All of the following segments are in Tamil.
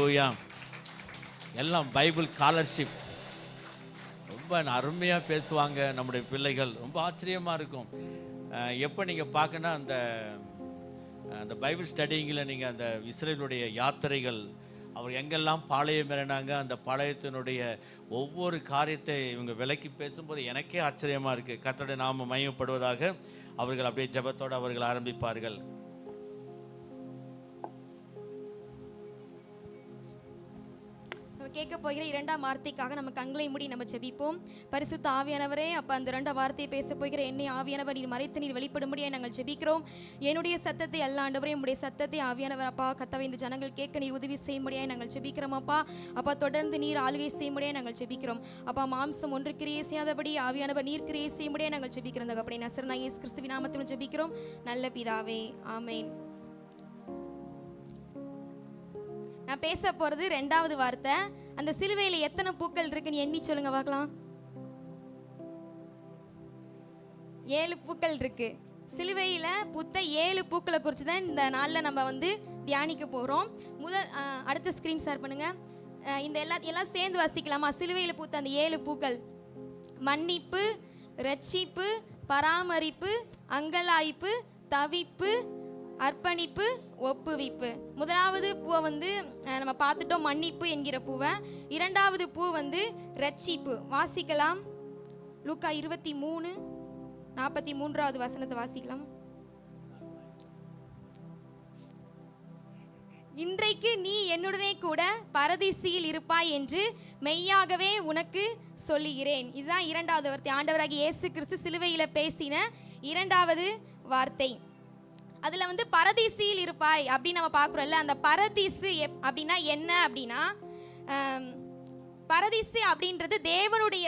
ஹல்லேலூயா. எல்லாம் பைபிள் ஸ்காலர்ஷிப் ரொம்ப அருமையாக பேசுவாங்க நம்முடைய பிள்ளைகள். ரொம்ப ஆச்சரியமாக இருக்கும். எப்போ நீங்கள் பார்க்கணும் அந்த பைபிள் ஸ்டடிங்கில் நீங்கள் அந்த இஸ்ரேலுடைய யாத்திரைகள், அவர் எங்கெல்லாம் பாளையம் இறங்கினாங்க, அந்த பாளையத்தினுடைய ஒவ்வொரு காரியத்தை இவங்க விலக்கி பேசும்போது எனக்கே ஆச்சரியமாக இருக்குது. கர்த்தருடைய நாமம் மகிமைப்படுவதாக. அவர்கள் அப்படியே ஜெபத்தோடு அவர்கள் ஆரம்பிப்பார்கள். கேட்க போகிற இரண்டாம் வார்த்தைக்காக நம்ம கண்களை மூடி நம்ம ஜெபிப்போம். பரிசுத்த ஆவியானவரே, அப்ப அந்த இரண்டாம் வார்த்தையை பேச போகிற என்னை ஆவியானவர் நீர் மறைத்து நீர் வெளிப்படும்படியாக நாங்கள் ஜெபிக்கிறோம். என்னுடைய சத்தத்தை அல்ல ஆண்டவரே, உம்முடைய சத்தத்தை ஆவியானவர் அப்பா கர்த்தாவே இந்த ஜனங்கள் கேட்க நீர் உதவி செய்யும்படியாக நாங்கள் ஜெபிக்கிறோம். அப்பா தொடர்ந்து நீர் ஆளுகை செய்யும்படியாக நாங்கள் ஜெபிக்கிறோம். அப்பா மாம்சம் ஒன்று கிரியை செய்யாதபடி ஆவியானவர் நீர் கிரியை செய்யும்படியாக நாங்கள் ஜெபிக்கிறோம். அப்படி நசரேனாகிய இயேசு கிறிஸ்துவின் நாமத்தில் ஜெபிக்கிறோம் நல்ல பிதாவே, ஆமென். நான் பேச போறது ரெண்டாவது வார்த்தை. அந்த சிலுவையில எத்தனை பூக்கள் இருக்குன்னு எண்ணி சொல்லுங்க பார்க்கலாம். 7 பூக்கள் இருக்கு. சிலுவையில பூத்த 7 பூக்களை குறித்து தான் இந்த நாளில் நம்ம தியானிக்க போகிறோம். அடுத்த ஸ்க்ரீன் ஷேர் பண்ணுங்க. இந்த எல்லாம் சேர்ந்து வாசிக்கலாமா? சிலுவையில் பூத்த அந்த 7 பூக்கள்: மன்னிப்பு, ரட்சிப்பு, பராமரிப்பு, அங்கலாய்ப்பு, தவிப்பு, அர்ப்பணிப்பு, ஒப்புவிப்பு. முதலாவது பூவை நம்ம பார்த்துட்டோம், மன்னிப்பு என்கிற பூவை. இரண்டாவது பூ ரட்சிப்பு. வாசிக்கலாம். லூக்கா 23:43 வசனத்தை வாசிக்கலாம். இன்றைக்கு நீ என்னுடனே கூட பரதீசியில் இருப்பாய் என்று மெய்யாகவே உனக்கு சொல்லுகிறேன். இதுதான் இரண்டாவது வார்த்தை. ஆண்டவராகிய இயேசு கிறிஸ்து சிலுவையில் பேசின இரண்டாவது வார்த்தை. அதில் பரதீசியில் இருப்பாய் அப்படின்னு நம்ம பார்க்குறோம்ல. அந்த பரதீசு அப்படின்னா என்ன அப்படின்னா, பரதீசு அப்படின்றது தேவனுடைய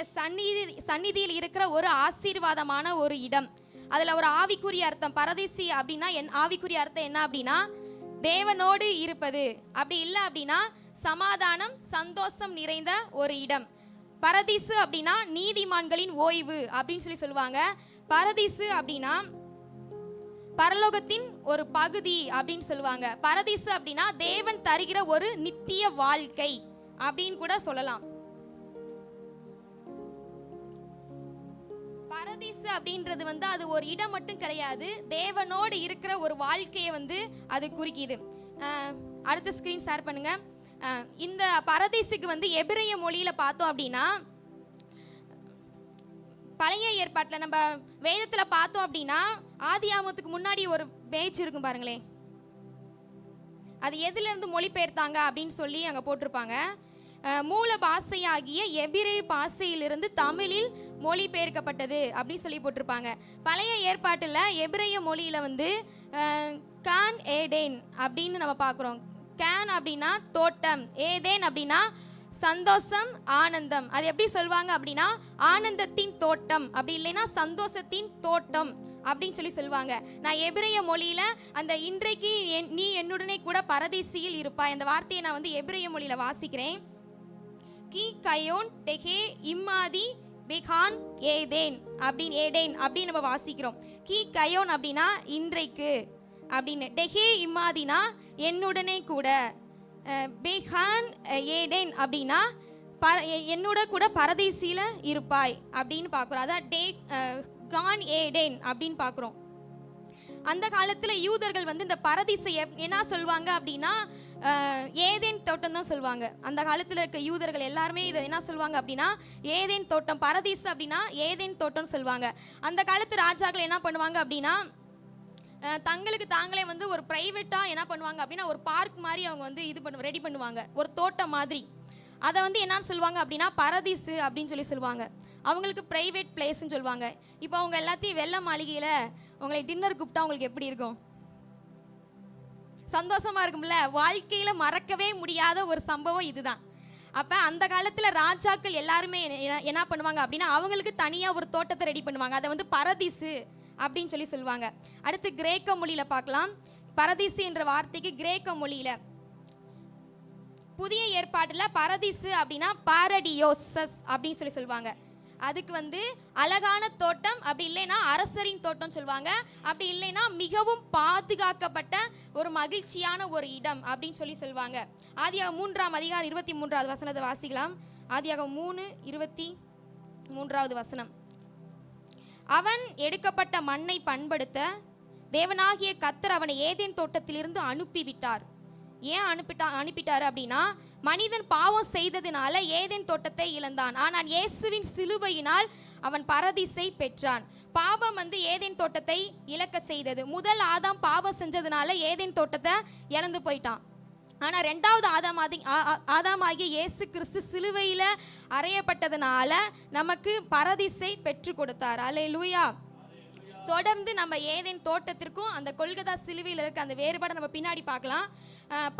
சந்நிதியில் இருக்கிற ஒரு ஆசீர்வாதமான ஒரு இடம். அதில் ஒரு ஆவிக்குரிய அர்த்தம். பரதீசி அப்படின்னா ஆவிக்குரிய அர்த்தம் என்ன அப்படின்னா, தேவனோடு இருப்பது. அப்படி இல்லை அப்படின்னா சமாதானம், சந்தோஷம் நிறைந்த ஒரு இடம். பரதீசு அப்படின்னா நீதிமான்களின் ஓய்வு அப்படின்னு சொல்லுவாங்க. பரதீசு அப்படின்னா பரலோகத்தின் ஒரு பகுதி அப்படின்னு சொல்லுவாங்க. பரதீசு அப்படின்னா தேவன் தருகிற ஒரு நித்திய வாழ்க்கை அப்படின்னு கூட சொல்லலாம். பரதீசு அப்படின்றது அது ஒரு இடம் மட்டும் கிடையாது, தேவனோடு இருக்கிற ஒரு வாழ்க்கையை அது குறிக்குது. அடுத்த ஸ்கிரீன் ஷேர் பண்ணுங்க. இந்த பரதீசுக்கு எபிரேய மொழியில பார்த்தோம் அப்படின்னா, பழைய ஏற்பாட்டில் நம்ம வேதத்தில் பார்த்தோம் அப்படின்னா, ஆதியாகமத்துக்கு முன்னாடி ஒரு பேச்சு இருக்கும் பாருங்களேன். அது எதுலேருந்து மொழிபெயர்த்தாங்க அப்படின்னு சொல்லி அங்கே போட்டிருப்பாங்க. மூல பாஷையாகிய எபிரேய பாஷையிலிருந்து தமிழில் மொழிபெயர்க்கப்பட்டது அப்படின்னு சொல்லி போட்டிருப்பாங்க. பழைய ஏற்பாட்டில் எபிரேய மொழியில் கான் ஏடேன் அப்படின்னு நம்ம பார்க்குறோம். கேன் அப்படின்னா தோட்டம், ஏதேன் அப்படின்னா சந்தோஷம், ஆனந்தம். அது எப்படி சொல்லுவாங்க அப்படின்னா ஆனந்தத்தின் தோட்டம், அப்படி இல்லைன்னா சந்தோஷத்தின் தோட்டம் அப்படின்னு சொல்லி சொல்லுவாங்க. நான் எபிரேய மொழியில அந்த இன்றைக்கு நீ என்னுடனே கூட பரதீசியில் இருப்பாய், அந்த வார்த்தையை நான் எபிரேய மொழியில வாசிக்கிறேன். கி கயோன் டெஹே இம்மாதி பெகான் ஏதேன் அப்படின்னு நம்ம வாசிக்கிறோம். கி கயோன் அப்படின்னா இன்றைக்கு அப்படின்னு, டெஹே இம்மாதினா என்னுடனே கூட, பெகான் ஏடேன் அப்படின்னா என்னோட கூட பரதீசியில் இருப்பாய் அப்படின்னு பார்க்குறோம். அதான் கான் ஏடேன் அப்படின்னு பார்க்குறோம். அந்த காலத்தில் யூதர்கள் இந்த பரதீசை என்ன சொல்லுவாங்க அப்படின்னா ஏதேன் தோட்டம் தான் சொல்லுவாங்க. அந்த காலத்தில் இருக்க யூதர்கள் எல்லாருமே இதை என்ன சொல்லுவாங்க அப்படின்னா ஏதேன் தோட்டம், பரதீசு அப்படின்னா ஏதேன் தோட்டம் சொல்லுவாங்க. அந்த காலத்து ராஜாக்கள் என்ன பண்ணுவாங்க அப்படின்னா தங்களுக்கு தாங்களே ஒரு ப்ரைவேட்டாக என்ன பண்ணுவாங்க அப்படின்னா ஒரு பார்க் மாதிரி அவங்க ரெடி பண்ணுவாங்க, ஒரு தோட்டம் மாதிரி. அதை என்னன்னு சொல்லுவாங்க அப்படின்னா பரதீசு அப்படின்னு சொல்லுவாங்க. அவங்களுக்கு ப்ரைவேட் பிளேஸ்ன்னு சொல்லுவாங்க. இப்போ அவங்க எல்லாத்தையும் வெள்ளை மாளிகையில் உங்களை டின்னர் கூப்பிட்டா உங்களுக்கு எப்படி இருக்கும்? சந்தோஷமா இருக்கும்ல. வாழ்க்கையில் மறக்கவே முடியாத ஒரு சம்பவம் இதுதான். அப்போ அந்த காலத்தில் ராஜாக்கள் எல்லாருமே என்ன பண்ணுவாங்க அப்படின்னா அவங்களுக்கு தனியாக ஒரு தோட்டத்தை ரெடி பண்ணுவாங்க. அதை பரதீசு அப்படின்னு சொல்லுவாங்க. அடுத்து கிரேக்க மொழியில பார்க்கலாம். பரதீசு என்ற வார்த்தைக்கு கிரேக்க மொழியில புதிய ஏற்பாட்டில் பரதீசு அப்படின்னா பாரடியோசஸ் அப்படின்னு சொல்லுவாங்க. அதுக்கு வந்து அழகான தோட்டம், அப்படி இல்லைன்னா அரசரின் தோட்டம் சொல்லுவாங்க, அப்படி இல்லைன்னா மிகவும் பாதுகாக்கப்பட்ட ஒரு மகிழ்ச்சியான ஒரு இடம் அப்படின்னு சொல்லுவாங்க. ஆதியாகமம் 3 23 வசனத்தை வாசிக்கலாம். ஆதியாகமம் 3:23 வசனம். அவன் எடுக்கப்பட்ட மண்ணை பண்படுத்த தேவனாகிய கர்த்தர் அவனை ஏதேன் தோட்டத்திலிருந்து அனுப்பிவிட்டார். ஏன் அனுப்பிட்டாரு அப்படின்னா, மனிதன் பாவம் செய்ததினால ஏதேன் தோட்டத்தை இழந்தான். ஆனால் இயேசுவின் சிலுவையினால் அவன் பரதீசை பெற்றான். பாவம் வந்து ஏதேன் தோட்டத்தை இழக்க செய்தது. முதல் ஆதாம் பாவம் செஞ்சதுனால ஏதேன் தோட்டத்தை இழந்து போயிட்டான். ஆனால் ரெண்டாவது ஆதாமாகிய இயேசு கிறிஸ்து சிலுவையில் அறையப்பட்டதுனால நமக்கு பரதீசை பெற்று கொடுத்தார். அல்லேலூயா. தொடர்ந்து நம்ம ஏதேன் தோட்டத்திற்கும் அந்த கொல்கதா சிலுவையில் இருக்க அந்த வேறுபாடை நம்ம பின்னாடி பார்க்கலாம்.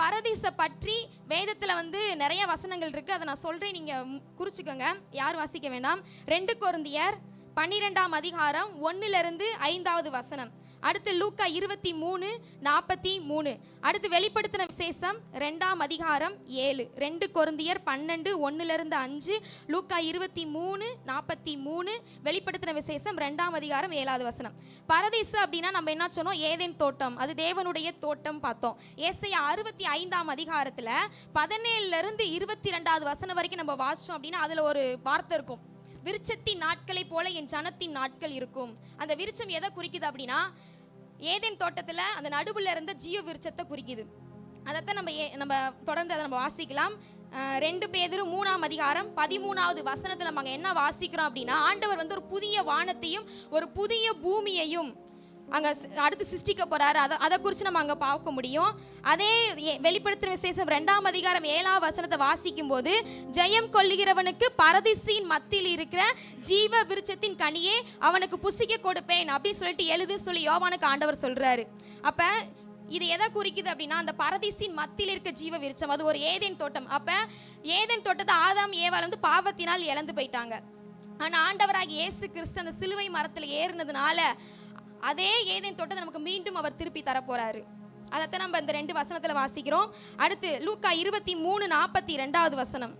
பரதீசை பற்றி வேதத்தில் வந்து நிறைய வசனங்கள் இருக்குது. அதை நான் சொல்கிறேன், நீங்கள் குறிச்சிக்கோங்க, யார் வாசிக்க வேண்டாம். 2 கொரிந்தியர் 12 1-5 வசனம். அடுத்து லூக்கா 23:43. அடுத்து வெளிப்படுத்தின விசேஷம் 2 7. 2 கொரிந்தியர் 12 1-5, லூக்கா 23:43, வெளிப்படுத்தின விசேஷம் 2 7 வசனம். பரதீசு அப்படின்னா நம்ம என்ன சொன்னோம்? ஏதேன் தோட்டம், அது தேவனுடைய தோட்டம் பார்த்தோம். ஏசாயா 65 17-22 வசனம் வரைக்கும் நம்ம வாசிச்சோம் அப்படின்னா அதில் ஒரு வார்த்தை இருக்கும், விருட்சத்தின் நாட்களை போல என் ஜனத்தின் நாட்கள் இருக்கும். அந்த விருட்சம் எதை குறிக்குது அப்படின்னா, ஏதேன் தோட்டத்தில் அந்த நடுவில் இருந்த ஜீவ விருட்சத்தை குறிக்குது. அதைத்தான் நம்ம தொடர்ந்து அதை நம்ம வாசிக்கலாம். 2 பேதுரு 3:13 வசனத்தில் நம்ம என்ன வாசிக்கிறோம் அப்படின்னா, ஆண்டவர் வந்து ஒரு புதிய வானத்தையும் ஒரு புதிய பூமியையும் அங்கே அடுத்து சிருஷ்டிக்க போறாரு. அதை குறித்து நம்ம அங்கே பார்க்க முடியும். அதே வெளிப்படுத்தின விசேஷம் 2 வசனத்தை வாசிக்கும் போது, ஜெயம் கொள்ளுகிறவனுக்கு பரதீசின் மத்தியில் இருக்கிற ஜீவ விருட்சத்தின் கனியே அவனுக்கு புசிக்க கொடுப்பேன் அப்படின்னு சொல்லிட்டு சொல்லி யோவானுக்கு ஆண்டவர் சொல்றாரு. அப்ப இது எதை குறிக்குது அப்படின்னா, அந்த பரதீசின் மத்தியில் இருக்க ஜீவ விருட்சம் அது ஒரு ஏதேன் தோட்டம். அப்ப ஏதேன் தோட்டத்தை ஆதாம் ஏவாள் வந்து பாவத்தினால் இழந்து போயிட்டாங்க. ஆனால் ஆண்டவராகி இயேசு கிறிஸ்து அந்த சிலுவை மரத்தில் ஏறினதுனால அதே ஏதேன் தோட்டத்தை நமக்கு மீண்டும் அவர் திருப்பி தரப்போறாரு. அதைத்தான் நம்ம இந்த 2 வசனத்துல வாசிக்கிறோம். அடுத்து லூக்கா 23:42 வசனம்.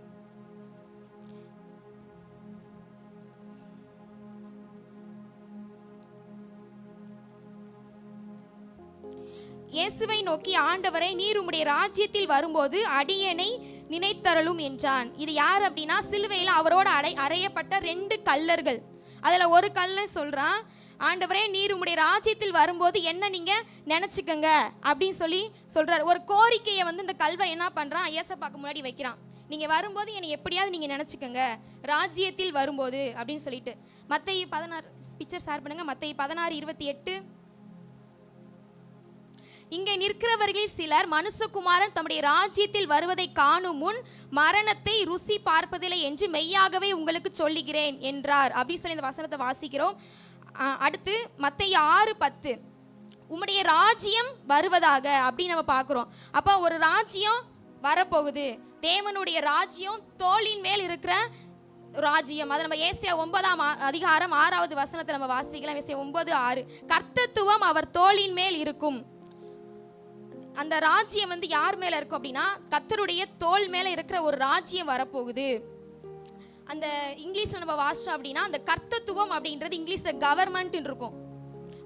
இயேசுவை நோக்கி, ஆண்டவரை, நீர் உம்முடைய ராஜ்யத்தில் வரும்போது அடியேனை நினைத்தருளும் என்றான். இது யார் அப்படின்னா, சிலுவையில் அவரோட அறையப்பட்ட 2 கல்லர்கள். அதுல ஒரு கல்லை சொல்றான், ஆண்டவரே நீர் உம்முடைய ராஜ்யத்தில் வரும்போது என்ன நீங்க நினைச்சுக்கங்க அப்படின்னு சொல்றாரு. ஒரு கோரிக்கையை வந்து இந்த கல்வை என்ன பண்றான், ஐயசப்பாக்கு முன்னாடி வைக்கிறான். நீங்க வரும்போது என்னை எப்படியாவது நீங்க நினைச்சுக்கங்க ராஜ்யத்தில் வரும்போது அப்படின்னு சொல்லிட்டு. மத்தேயு 16 பிக்சர் ஷேர் பண்ணுங்க. மத்தேயு 16:28. இங்கே நிற்கிறவர்களில் சிலர் மனுஷகுமாரன் தம்முடைய ராஜ்யத்தில் வருவதை காணும் முன் மரணத்தை ருசி பார்ப்பதில்லை என்று மெய்யாகவே உங்களுக்கு சொல்லுகிறேன் என்றார் அப்படின்னு சொல்லி இந்த வசனத்தை வாசிக்கிறோம். அடுத்து மத்தேயு 6:10, உம்முடைய ராஜ்யம் வருவதாக அப்படின்னு நம்ம பார்க்குறோம். அப்போ ஒரு ராஜ்யம் வரப்போகுது, தேவனுடைய ராஜ்யம் தோளின் மேல் இருக்கிற ராஜ்யம். அதை நம்ம ஏசாயா 9:6 வசனத்தை நம்ம வாசிக்கலாம். ஏசாயா 9:6, கர்த்தத்துவம் அவர் தோளின் மேல் இருக்கும். அந்த ராஜ்யம் வந்து யார் மேல இருக்கும் அப்படின்னா, கர்த்தருடைய தோள் மேல இருக்கிற ஒரு ராஜ்யம் வரப்போகுது. அந்த இங்கிலீஷ்ல நம்ம வாசிச்சோம் அப்படின்னா, அந்த கர்த்தத்துவம் அப்படின்றது இங்கிலீஷ்ல கவர்மெண்ட் இருக்கும்,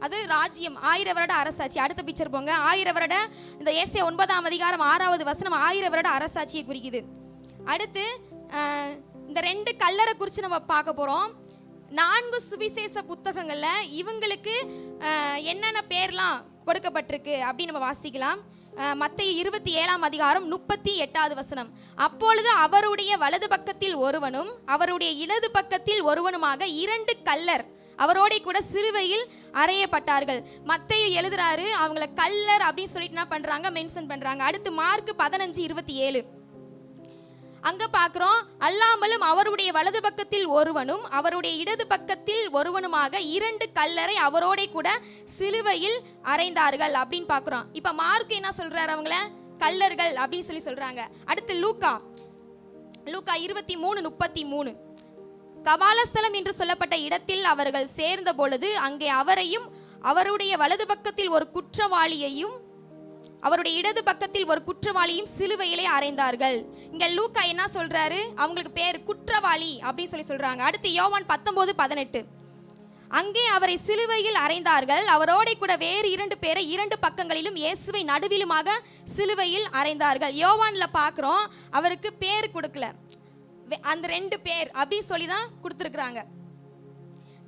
அது ராஜ்யம், 1000 வருட அரசாட்சி. அடுத்த பிக்சர் போங்க. 1000 வருட, இந்த ஏசாயா 9:6 வசனம் 1000 வருட அரசாட்சியை குறிக்குது. அடுத்து இந்த 2 கல்லரை குறித்து நம்ம பார்க்க போறோம். 4 சுவிசேஷ புத்தகங்கள்ல இவங்களுக்கு என்னென்ன பேர்லாம் கொடுக்கப்பட்டிருக்கு அப்படின்னு நம்ம வாசிக்கலாம். மத்தேயு 27:38 வசனம். அப்பொழுது அவருடைய வலது பக்கத்தில் ஒருவனும் அவருடைய இடது பக்கத்தில் ஒருவனுமாக 2 கல்லர் அவரோட கூட சிலுவையில் அறையப்பட்டார்கள். மத்தேயு எழுதுறாரு, அவங்கள கல்லர் அப்படின்னு சொல்லிட்டு என்ன பண்றாங்க, மென்ஷன் பண்றாங்க. அடுத்து மார்க் 15:27 அங்க பார்க்கிறோம், அல்லாமலும் அவருடைய வலது பக்கத்தில் ஒருவனும் அவருடைய இடது பக்கத்தில் ஒருவனுமாக 2 கல்லரை அவரோட கூட சிலுவையில் அறைந்தார்கள் அப்படின்னு பார்க்கிறோம். இப்ப மார்க் என்ன சொல்றாரு, அவங்கள கல்லர்கள் அப்படின்னு சொல்றாங்க. அடுத்து லூக்கா 23:33, கபாலஸ்தலம் என்று சொல்லப்பட்ட இடத்தில் அவர்கள் சேர்ந்த பொழுது அங்கே அவரையும் அவருடைய வலது பக்கத்தில் ஒரு குற்றவாளியையும் அவருடைய இடது பக்கத்தில் ஒரு குற்றவாளியும் சிலுவையிலே அறைந்தார்கள். இங்க லூக்கா என்ன சொல்றாரு, அவங்களுக்கு பேர் குற்றவாளி அப்படின்னு சொல்றாங்க. அடுத்து யோவான் 19:18, அங்கே அவரை சிலுவையில் அறைந்தார்கள், அவரோட கூட வேறு 2 பேரை 2 பக்கங்களிலும் இயேசுவை நடுவிலுமாக சிலுவையில் அறைந்தார்கள். யோவான்ல பார்க்குறோம், அவருக்கு பேர் கொடுக்கல, அந்த 2 பேர் அப்படின்னு சொல்லி தான் கொடுத்துருக்குறாங்க.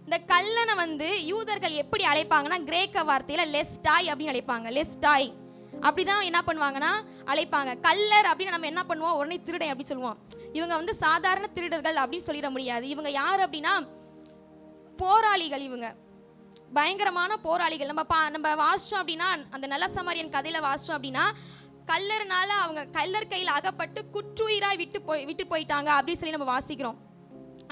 இந்த கல்லனை வந்து யூதர்கள் எப்படி அழைப்பாங்கன்னா, கிரேக்க வார்த்தையில லெஸ்டாய் அப்படின்னு அழைப்பாங்க. லெஸ்டாய் அப்படிதான் என்ன பண்ணுவாங்கன்னா அழைப்பாங்க. கல்லர் அப்படின்னு நம்ம என்ன பண்ணுவோம், உடனே திருடன் அப்படி சொல்லுவோம். இவங்க வந்து சாதாரண திருடர்கள் அப்படின்னு சொல்லிட முடியாது. இவங்க யார் அப்படின்னா போராளிகள். இவங்க பயங்கரமான போராளிகள். நம்ம வாசிச்சோம் அப்படின்னா, அந்த நல்ல சமாரியன் கதையில வாசிச்சோம் அப்படின்னா, கல்லர்னால அவங்க கல்லர் கையில் அகப்பட்டு குற்றுயிராய் விட்டு போயிட்டாங்க அப்படின்னு சொல்லி நம்ம வாசிக்கிறோம்.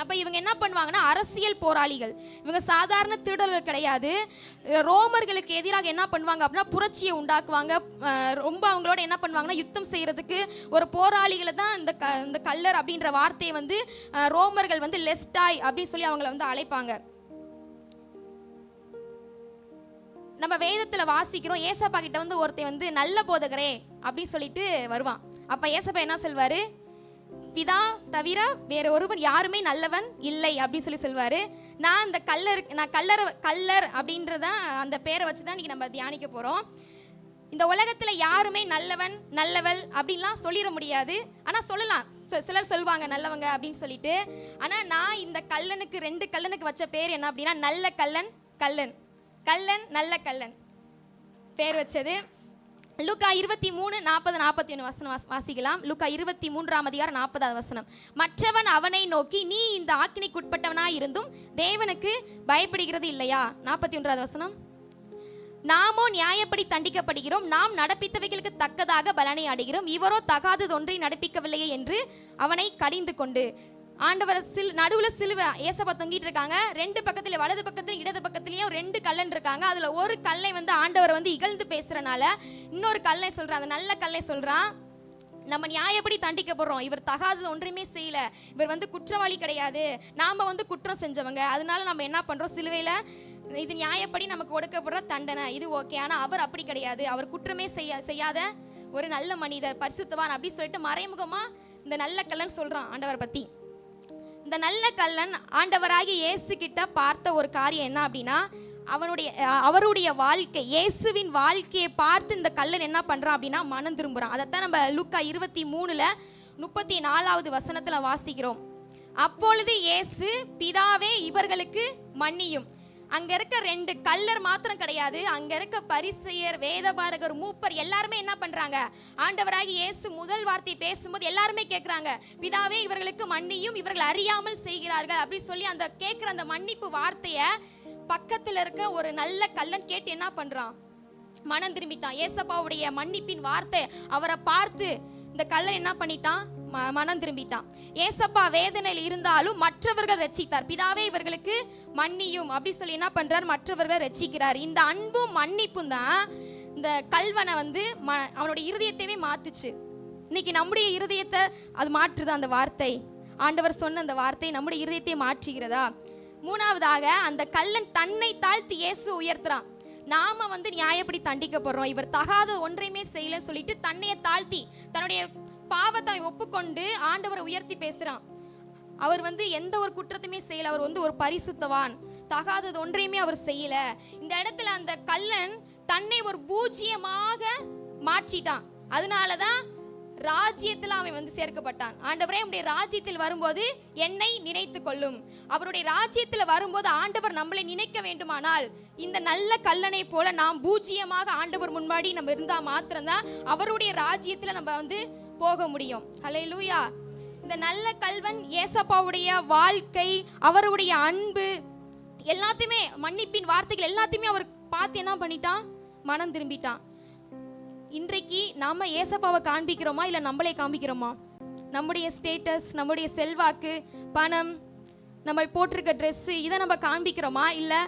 அப்போ இவங்க என்ன பண்ணுவாங்கன்னா அரசியல் போராளிகள். இவங்க சாதாரண திருடர்கள் கிடையாது. ரோமர்களுக்கு எதிராக என்ன பண்ணுவாங்க அப்படின்னா புரட்சியை உண்டாக்குவாங்க. ரொம்ப அவங்களோட என்ன பண்ணுவாங்கன்னா யுத்தம் செய்யறதுக்கு ஒரு போராளிகளை தான் இந்த கல்லர் அப்படின்ற வார்த்தையை வந்து ரோமர்கள் வந்து லெஸ்டாய் அப்படின்னு சொல்லி அவங்கள வந்து அழைப்பாங்க. நம்ம வேதத்தில் வாசிக்கிறோம், ஏசப்பா கிட்ட வந்து ஒருத்தன் வந்து நல்ல போதகரே அப்படின்னு சொல்லிட்டு வருவான். அப்போ ஏசப்பா என்ன சொல்வாரு, பிதா தவிர வேற ஒருவன் யாருமே நல்லவன் இல்லை அப்படின்னு சொல்லி சொல்வாரு. நான் இந்த கல்லர் அப்படின்றத அந்த பேரை வச்சு தான் இன்னைக்கு நம்ம தியானிக்க போறோம். இந்த உலகத்துல யாருமே நல்லவள் அப்படின்லாம் சொல்லிட முடியாது. ஆனா சொல்லலாம், சிலர் சொல்லுவாங்க நல்லவங்க அப்படின்னு சொல்லிட்டு. ஆனா நான் இந்த கல்லனுக்கு 2 கல்லனுக்கு வச்ச பேர் என்ன அப்படின்னா நல்ல கல்லன் நல்ல கல்லன் பேர் வச்சது. லூக்கா 23:40-41 வசனம் வாசிக்கலாம். லூக்கா 23:40 மற்றவன் அவனை நோக்கி, நீ இந்த ஆக்கினைக்குட்பட்டவனாய் இருந்தும் தேவனுக்கு பயப்படுகிறது இல்லையா? 41 நாமோ நியாயப்படி தண்டிக்கப்படுகிறோம், நாம் நடப்பித்தவைகளுக்கு தக்கதாக பலனை அடைகிறோம், இவரோ தகாதது ஒன்றை நடப்பிக்கவில்லையே என்று அவனை கடிந்து கொண்டு. ஆண்டவர் நடுவுல சிலுவை ஏசப்பா தொங்கிட்டு இருக்காங்க. 2 பக்கத்துல, வலது பக்கத்துல இடது பக்கத்துலயும் 2 கல்லன் இருக்காங்க. அதுல ஒரு கல்லை வந்து ஆண்டவர் வந்து இகழ்ந்து பேசுறனால இன்னொரு கல்லை சொல்றான், அந்த நல்ல கல்லை சொல்றான், நம்ம நியாயப்படி தண்டிக்கப்படுறோம், இவர் தகாதது ஒன்றுமே செய்யல, இவர் வந்து குற்றவாளி கிடையாது, நாம வந்து குற்றம் செஞ்சவங்க, அதனால நம்ம என்ன பண்றோம், சிலுவையில இது நியாயப்படி நமக்கு கொடுக்கப்படுற தண்டனை இது ஓகே. ஆனா அவர் அப்படி கிடையாது, அவர் குற்றமே செய்யாத ஒரு நல்ல மனிதர், பரிசுத்தவான் அப்படி சொல்லிட்டு மறைமுகமா இந்த நல்ல கல்லன் சொல்றான் ஆண்டவரை பத்தி. இந்த நல்ல கல்லன் ஆண்டவராகிய இயேசு கிட்ட பார்த்த ஒரு காரியம் என்ன அப்படின்னா, அவருடைய வாழ்க்கை, இயேசுவின் வாழ்க்கையை பார்த்து இந்த கல்லன் என்ன பண்றான் அப்படின்னா மனம் திரும்புறான். அதைத்தான் நம்ம லூக்கா 23:34 வாசிக்கிறோம். அப்பொழுது இயேசு, பிதாவே இவர்களுக்கு மன்னியும். அங்க இருக்க 2 கல்லர் மாத்திரம் கிடையாது, அங்க இருக்க பரிசேயர், வேதபாரகர், மூப்பர் எல்லாருமே என்ன பண்றாங்க, ஆண்டவராகிய இயேசு முதல் வார்த்தை பேசும்போது எல்லாருமே கேட்கறாங்க, பிதாவே இவர்களுக்கு மன்னியும், இவர்கள் அறியாமல் செய்கிறார்கள் அப்படி சொல்லி அந்த கேட்கிற அந்த மன்னிப்பு வார்த்தைய பக்கத்துல இருக்க ஒரு நல்ல கல்லன் கேட்டு என்ன பண்றான், மனம் திரும்பிட்டான். ஏசப்பாவுடைய மன்னிப்பின் வார்த்தை அவரை பார்த்து இந்த கல்லன் என்ன பண்ணிட்டான், மனம் திரும்பிட்டான். ஏசப்பா வேதனையில் இருந்தாலும் மற்றவர்கள் ரட்சித்தார். பிதாவே இவர்களுக்கு மன்னியும் அப்படி சொல்லி என்ன பண்றார், மற்றவர்கள் ரட்சிக்கிறார். இந்த அன்பும் மன்னிப்பும் தான் இந்த கல்வனை வந்து அவனுடைய இருதயத்தையே மாத்துச்சு. இன்னைக்கு நம்முடைய இருதயத்தை அது மாற்றுது. அந்த வார்த்தை, ஆண்டவர் சொன்ன அந்த வார்த்தை நம்முடைய இருதயத்தை மாற்றுகிறதா? 3வதாக அந்த கல்லன் தன்னை தாழ்த்தி இயேசு உயர்த்துறான். நாம வந்து நியாயப்படி தண்டிக்கப்படுறோம், இவர் தகாத ஒன்றையுமே செய்யல சொல்லிட்டு தன்னையை தாழ்த்தி தன்னுடைய பாவத்தை ஒப்புக்கொண்டு ஆண்டவரை உயர்த்தி பேசுறான். அவர் வந்து எந்த ஒரு குற்றத்தையுமே செய்யல, அவர் வந்து ஒரு பரிசுத்தவான், தகாதது ஒன்றையுமே அவர் செய்யல. இந்த இடத்துல அந்த கல்லன் தன்னை ஒரு பூஜ்யமாக மாற்றிட்டான். அதனாலதான் ராஜ்யத்தில் அவன் வந்து சேர்க்கப்பட்டான். ஆண்டவரே உம்முடைய ராஜ்யத்தில் வரும்போது என்னை நினைத்து கொள்ளும். அவருடைய ராஜ்யத்தில் வரும்போது ஆண்டவர் நம்மளை நினைக்க வேண்டுமானால் இந்த நல்ல கல்லனை போல நாம் பூஜ்யமாக ஆண்டவர் முன்னாடி நம்ம இருந்தா மாத்திரம்தான் அவருடைய ராஜ்யத்தில் நம்ம வந்து போக முடியும். ஹல்லேலூயா. இந்த நல்ல கல்வன் ஏசப்பாவுடைய வாழ்க்கை, அவருடைய அன்பு எல்லாத்தையுமே, மன்னிப்பின் வார்த்தைகள் எல்லாத்தையுமே அவர் பார்த்து என்ன பண்ணிட்டான், மனம் திரும்பிட்டான். இன்றைக்கு நாம ஏசப்பாவை காண்பிக்கிறோமா இல்லை நம்மளே காண்பிக்கிறோமா? நம்முடைய ஸ்டேட்டஸ், நம்முடைய செல்வாக்கு, பணம், நம்ம போட்டிருக்க ட்ரெஸ்ஸு, இதை நம்ம காண்பிக்கிறோமா இல்லை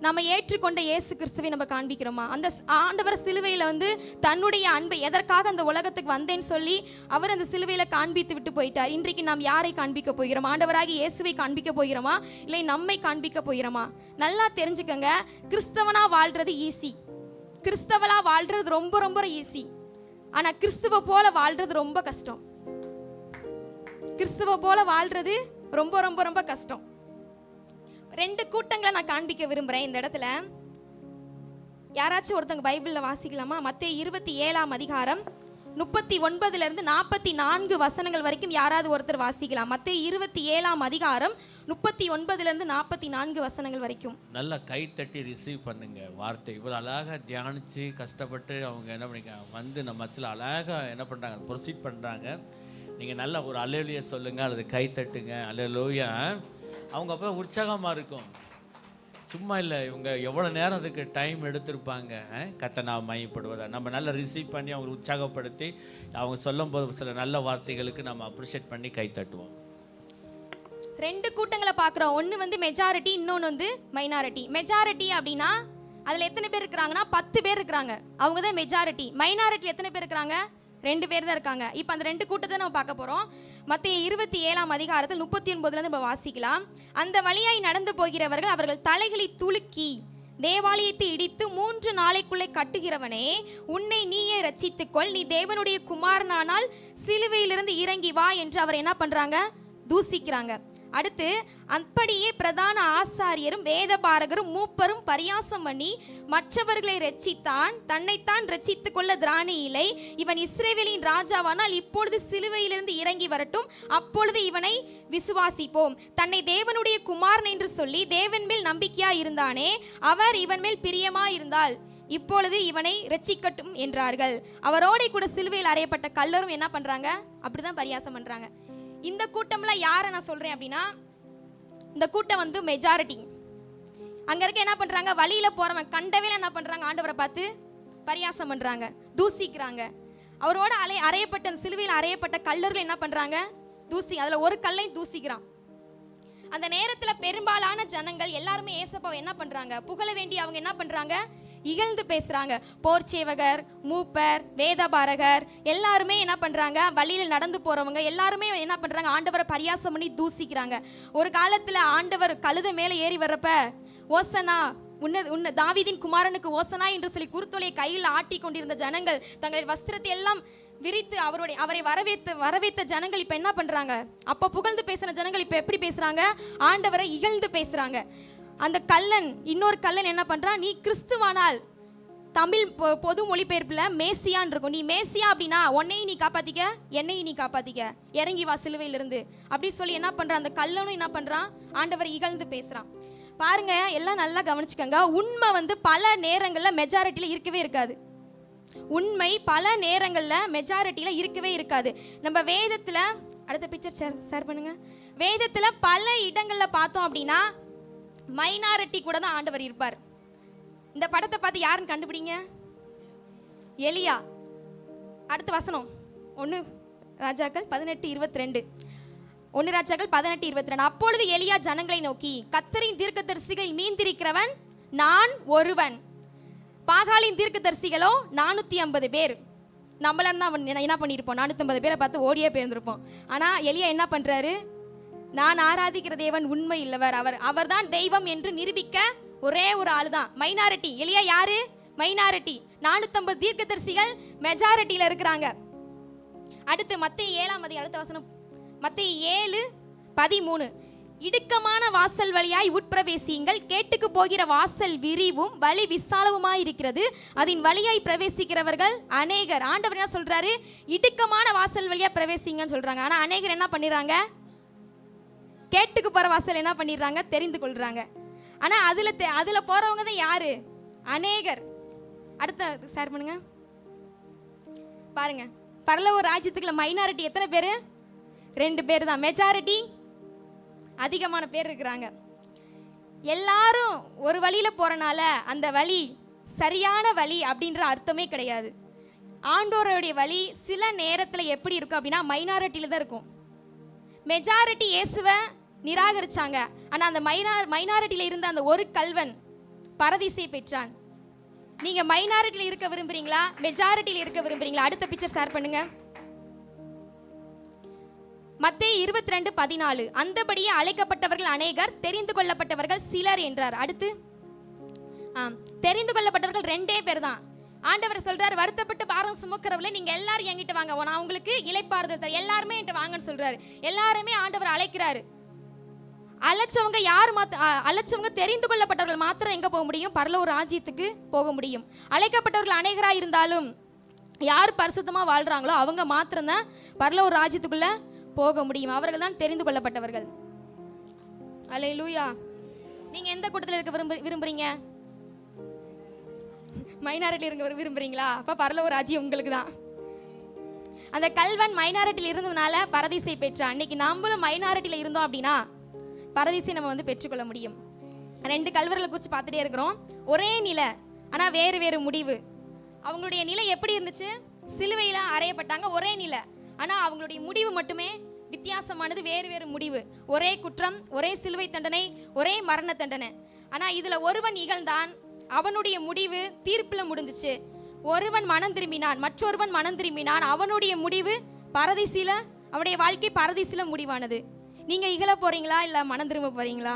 நம்ம ஏற்றுக்கொண்ட இயேசு கிறிஸ்துவை நம்ம காண்பிக்கிறோமா? அந்த ஆண்டவர் சிலுவையில் வந்து தன்னுடைய அன்பை, எதற்காக அந்த உலகத்துக்கு வந்தேன்னு சொல்லி அவர் அந்த சிலுவையில் காண்பித்து விட்டு போயிட்டார். இன்றைக்கு நாம் யாரை காண்பிக்க போகிறோம்? ஆண்டவராகி இயேசுவை காண்பிக்க போகிறோமா இல்லை நம்மை காண்பிக்க போகிறோமா? நல்லா தெரிஞ்சுக்கங்க, கிறிஸ்தவனா வாழ்றது ஈஸி, கிறிஸ்தவலா வாழ்றது ரொம்ப ரொம்ப ஈஸி. ஆனா கிறிஸ்துவ போல வாழ்றது ரொம்ப கஷ்டம். கிறிஸ்துவ போல வாழ்றது ரொம்ப ரொம்ப ரொம்ப கஷ்டம். 2 கூட்டங்களை நான் காண்பிக்க விரும்புறேன் இந்த இடத்துல. யாராச்சும் ஒருத்தங்க பைபிள்ல வாசிக்கலாமா? மத்தேயு 27ஆம் அதிகாரம் 39 இருந்து 44 வசனங்கள் வரைக்கும் யாராவது ஒருத்தர் வாசிக்கலாம். மத்தேயு 27ஆம் அதிகாரம் 39 இருந்து 44 வசனங்கள் வரைக்கும். நல்லா கை தட்டி ரிசீவ் பண்ணுங்க. வார்த்தை இவ்வளோ அழகாக தியானிச்சு கஷ்டப்பட்டு அவங்க என்ன பண்ணிக்க வந்து நம்ம மத்தியில் அழகாக என்ன பண்ணுறாங்க, ப்ரொசீட் பண்ணுறாங்க. நீங்கள் நல்லா ஒரு அல்லேலூயா சொல்லுங்கள் அல்லது கை தட்டுங்க. அல்லேலூயா. அவங்க அப்போ உற்சாகமாக இருக்கும். சும்மா இல்லை, இவங்க எவ்வளோ நேரம் அதுக்கு டைம் எடுத்திருப்பாங்க. கர்த்தரை மையப்படுவதா நம்ம நல்லா ரிசீவ் பண்ணி அவங்க உற்சாகப்படுத்தி அவங்க சொல்லும் போது சில நல்ல வார்த்தைகளுக்கு நம்ம அப்ரிஷியேட் பண்ணி கை தட்டுவோம். 2 கூட்டங்களை பார்க்குறோம். ஒன்று வந்து மெஜாரிட்டி, இன்னொன்று வந்து மைனாரிட்டி. மெஜாரிட்டி அப்படின்னா அதில் எத்தனை பேர் இருக்கிறாங்கன்னா 10 பேர் இருக்கிறாங்க, அவங்க தான் மெஜாரிட்டி. மைனாரிட்டியில் எத்தனை பேர் இருக்கிறாங்க? 2 பேர் தான் இருக்காங்க. இப்போ அந்த 2 கூட்டத்தை நம்ம பார்க்க போகிறோம். மத்தேயு 27ஆம் அதிகாரத்தில் 39 நம்ம வாசிக்கலாம். அந்த வழியாய் நடந்து போகிறவர்கள் அவர்கள் தலைகளை துலுக்கி தேவாலயத்தை இடித்து 3 நாளைக்குள்ளே கட்டுகிறவனே, உன்னை நீயே ரட்சித்துக்கொள், நீ தேவனுடைய குமாரனானால் சிலுவையிலிருந்து இறங்கி வா என்று அவர் என்ன பண்றாங்க? தூசிக்கிறாங்க. அடுத்து அப்படியே பிரதான ஆசாரியரும் வேதபாரகரும் மூப்பரும் பரியாசம் பண்ணி மற்றவர்களை ரட்சித்தான், தன்னைத்தான் ரட்சித்துக் கொள்ள திராணி இல்லை. இவன் இஸ்ரவேலின் ராஜாவானால் இப்பொழுது சிலுவையிலிருந்து இறங்கி வரட்டும், அப்பொழுது இவனை விசுவாசிப்போம். தன்னை தேவனுடைய குமாரன் என்று சொல்லி தேவன் மேல் நம்பிக்கையா இருந்தானே, அவர் இவன் மேல் பிரியமா இருந்தால் இப்பொழுது இவனை ரட்சிக்கட்டும் என்றார்கள். அவரோட கூட சிலுவையில் அறையப்பட்ட கல்லரும் என்ன பண்றாங்க? அப்படிதான் பரியாசம் பண்றாங்க. இந்த கூட்டம்ல யாரை நான் சொல்றேன் அப்படின்னா, இந்த கூட்டம் வந்து மெஜாரிட்டி. அங்க இருக்க என்ன பண்றாங்க? வழியில போறவன் கண்டவேல என்ன பண்றாங்க? ஆண்டவரை பார்த்து பரியாசம் பண்றாங்க, தூசிக்கிறாங்க. அவரோட அறையப்பட்ட சிலுவையில் அறையப்பட்ட கல்லர்கள் என்ன பண்றாங்க? தூசி, அதுல ஒரு கல்லையும் தூசிக்கிறான். அந்த நேரத்துல பெரும்பாலான ஜனங்கள் எல்லாருமே ஏசப்பாவை என்ன பண்றாங்க? புகழ வேண்டி அவங்க என்ன பண்றாங்க? இகழ்ந்து பேசுறாங்க. போர் சேவகர், மூப்பர், வேதபாரகர் எல்லாருமே என்ன பண்றாங்க? வழியில் நடந்து போறவங்க எல்லாருமே என்ன பண்றாங்க? ஆண்டவரை பரியாசம் பண்ணி தூசிக்கிறாங்க. ஒரு காலத்துல ஆண்டவர் கழுதை மேல ஏறி வர்றப்ப ஓசனா, உன்ன தாவீதின் குமாரனுக்கு ஓசனா என்று சொல்லி குருத்தோலையை கையில் ஆட்டி கொண்டிருந்த ஜனங்கள் தங்களின் வஸ்திரத்தை எல்லாம் விரித்து அவரை வரவேற்ற ஜனங்கள் இப்ப என்ன பண்றாங்க? அப்ப புகழ்ந்து பேசின ஜனங்கள் இப்ப எப்படி பேசுறாங்க? ஆண்டவரை இகழ்ந்து பேசுறாங்க. அந்த கல்லன், இன்னொரு கல்லன் என்ன பண்றான்? நீ கிறிஸ்துவானால், தமிழ் பொது மொழிபெயர்ப்புல மேசியான் இருக்கும், நீ மேசியா அப்படின்னா உன்னையும் நீ காப்பாத்திக்க, என்னையும் நீ காப்பாத்திக்க, இறங்கி வா சிலுவையிலிருந்து அப்படி சொல்லி என்ன பண்றான்? அந்த கல்லனும் என்ன பண்றான்? ஆண்டவரை இகழ்ந்து பேசுறான். பாருங்க, எல்லாம் நல்லா கவனிச்சுக்கங்க. உண்மை வந்து பல நேரங்கள்ல மெஜாரிட்டியில இருக்கவே இருக்காது. உண்மை பல நேரங்கள்ல மெஜாரிட்டியில இருக்கவே இருக்காது. நம்ம வேதத்துல, அடுத்த பிக்சர் ஷேர் பண்ணுங்க. வேதத்துல பல இடங்கள்ல பார்த்தோம் அப்படின்னா மைனாரிட்டி கூட தான் ஆண்டவர் இருப்பார். இந்த படத்தை பார்த்து யாருன்னு கண்டுபிடிங்க? எலியா. அடுத்த வசனம் 1 ராஜாக்கள் 18:22. 1 ராஜாக்கள் 18:22. அப்பொழுது எலியா ஜனங்களை நோக்கி, கர்த்தரின் தீர்க்கதரிசிகள் மீந்திருக்கிறவன் நான் ஒருவன், பாகாலின் தீர்க்கதரிசிகளோ 450 பேர். நம்மளாம் தான் என்ன பண்ணியிருப்போம்? 450 பேரை பார்த்து ஓடியே போயிருந்திருப்போம். ஆனால் எலியா என்ன பண்ணுறாரு? நான் ஆராதிக்கிற தேவன் உண்மை இல்லவர், அவர் தான் தெய்வம் என்று நிரூபிக்க ஒரே ஒரு ஆள் தான். மைனாரிட்டி. எலியா யாரு? மைனாரிட்டி. 450 தீர்க்கதரிசிகள் மெஜாரிட்டியில் இருக்கிறாங்க. அடுத்து மத்தேயு 7ஆம் அதிகாரம், அடுத்த வசனம் மத்தேயு 7:13. இடுக்கமான வாசல் வழியாய் உட்பிரவேசியுங்கள், கேட்டுக்கு போகிற வாசல் விரிவும் வழி விசாலவுமாய் இருக்கிறது, அதன் வழியாய் பிரவேசிக்கிறவர்கள் அநேகர். ஆண்டவர் என்ன சொல்றாரு? இடுக்கமான வாசல் வழியா பிரவேசிங்கன்னு சொல்றாங்க. ஆனா அநேகர் என்ன பண்ணிடுறாங்க? கேட்டுக்கு போற வாசல் என்ன பண்ணிடுறாங்க? தெரிந்து கொள்றாங்க. ஆனா அதுல போறவங்க தான் யாரு? அநேகர். அடுத்த ஷேர் பண்ணுங்க. பாருங்க, பரலோக ராஜ்யத்துக்குள்ள மைனாரிட்டி எத்தனை பேரு? 2 பேர் தான். மெஜாரிட்டி அதிகமான பேர் இருக்கிறாங்க. எல்லாரும் ஒரு வழியில போறனால அந்த வழி சரியான வழி அப்படின்ற அர்த்தமே கிடையாது. ஆண்டவருடைய வழி சில நேரத்துல எப்படி இருக்கும் அப்படின்னா மைனாரிட்டியில தான் இருக்கும். மெஜாரிட்டி இயேசுவை நிராகரிச்சாங்க. ஆனா அந்த மைனாரிட்டியில இருந்த அந்த ஒரு கல்வன் பரதீசை பெற்றான். நீங்க மைனாரிட்டியில இருக்க விரும்புறீங்களா? மெஜாரிட்டியில இருக்க விரும்புறீங்களா? அடுத்த பிக்சர் ஷேர் பண்ணுங்க. மத்தேயு 22:14. அந்தபடியே அழைக்கப்பட்டவர்கள் அநேகர், தெரிந்து கொள்ளப்பட்டவர்கள் சிலர் என்றார். அடுத்து தெரிந்து கொள்ளப்பட்டவர்கள் 2 பேர் தான். ஆண்டவர் சொல்றாரு, வருத்தப்பட்டு பாரம் சுமக்கிறவங்களே நீங்க எல்லாரும் என்கிட்ட வாங்க, நான் உங்களுக்கு இளைப்பாறுதல் தரேன், எல்லாருமே என்கிட்ட வாங்கன்னு சொல்றாரு. எல்லாருமே ஆண்டவர் அழைக்கிறாரு. அழைச்சவங்க அழைச்சவங்க தெரிந்து கொள்ளப்பட்டவர்கள் மாத்திரம் எங்க போக முடியும்? பரலோக ராஜ்யத்துக்கு போக முடியும். அழைக்கப்பட்டவர்கள் அநேகராக இருந்தாலும் யார் பரிசுத்தமா வாழ்றாங்களோ அவங்க மாத்திரம்தான் பரலோக ராஜ்யத்துக்குள்ள போக முடியும். அவர்கள் தான் தெரிந்து கொள்ளப்பட்டவர்கள். அல்லேலூயா. நீங்க எந்த கூட்டத்தில் இருக்க விரும்புறீங்க? மைனாரிட்டியில் இருக்க விரும்புறீங்களா? அப்ப பரலோக ராஜ்யம் உங்களுக்கு தான். அந்த கல்வன் மைனாரிட்டியில் இருந்ததுனால பரதீசை பெற்றான். இன்னைக்கு நம்மளும் மைனாரிட்டியில் இருந்தோம் அப்படின்னா பரதீசை நம்ம வந்து பெற்றுக்கொள்ள முடியும். 2 கல்வர்களை குறித்து பார்த்துட்டே இருக்கிறோம். ஒரே நிலை, ஆனா வேறு வேறு முடிவு. அவங்களுடைய நிலை எப்படி இருந்துச்சு? சிலுவையில அறையப்பட்டாங்க, ஒரே நிலை. ஆனா அவங்களுடைய முடிவு மட்டுமே வித்தியாசமானது, வேறு வேறு முடிவு. ஒரே குற்றம், ஒரே சிலுவை தண்டனை, ஒரே மரண தண்டனை. ஆனா இதுல ஒருவன் இகழ்ந்தான், அவனுடைய முடிவு தீர்ப்புல முடிஞ்சிச்சு. ஒருவன் மனம் திரும்பினான், மற்றொருவன் மனம் திரும்பினான், அவனுடைய முடிவு பரதீசில, அவனுடைய வாழ்க்கை பரதீசில முடிவானது. நீங்க இகழ போறீங்களா இல்ல மனம் திரும்ப போறீங்களா?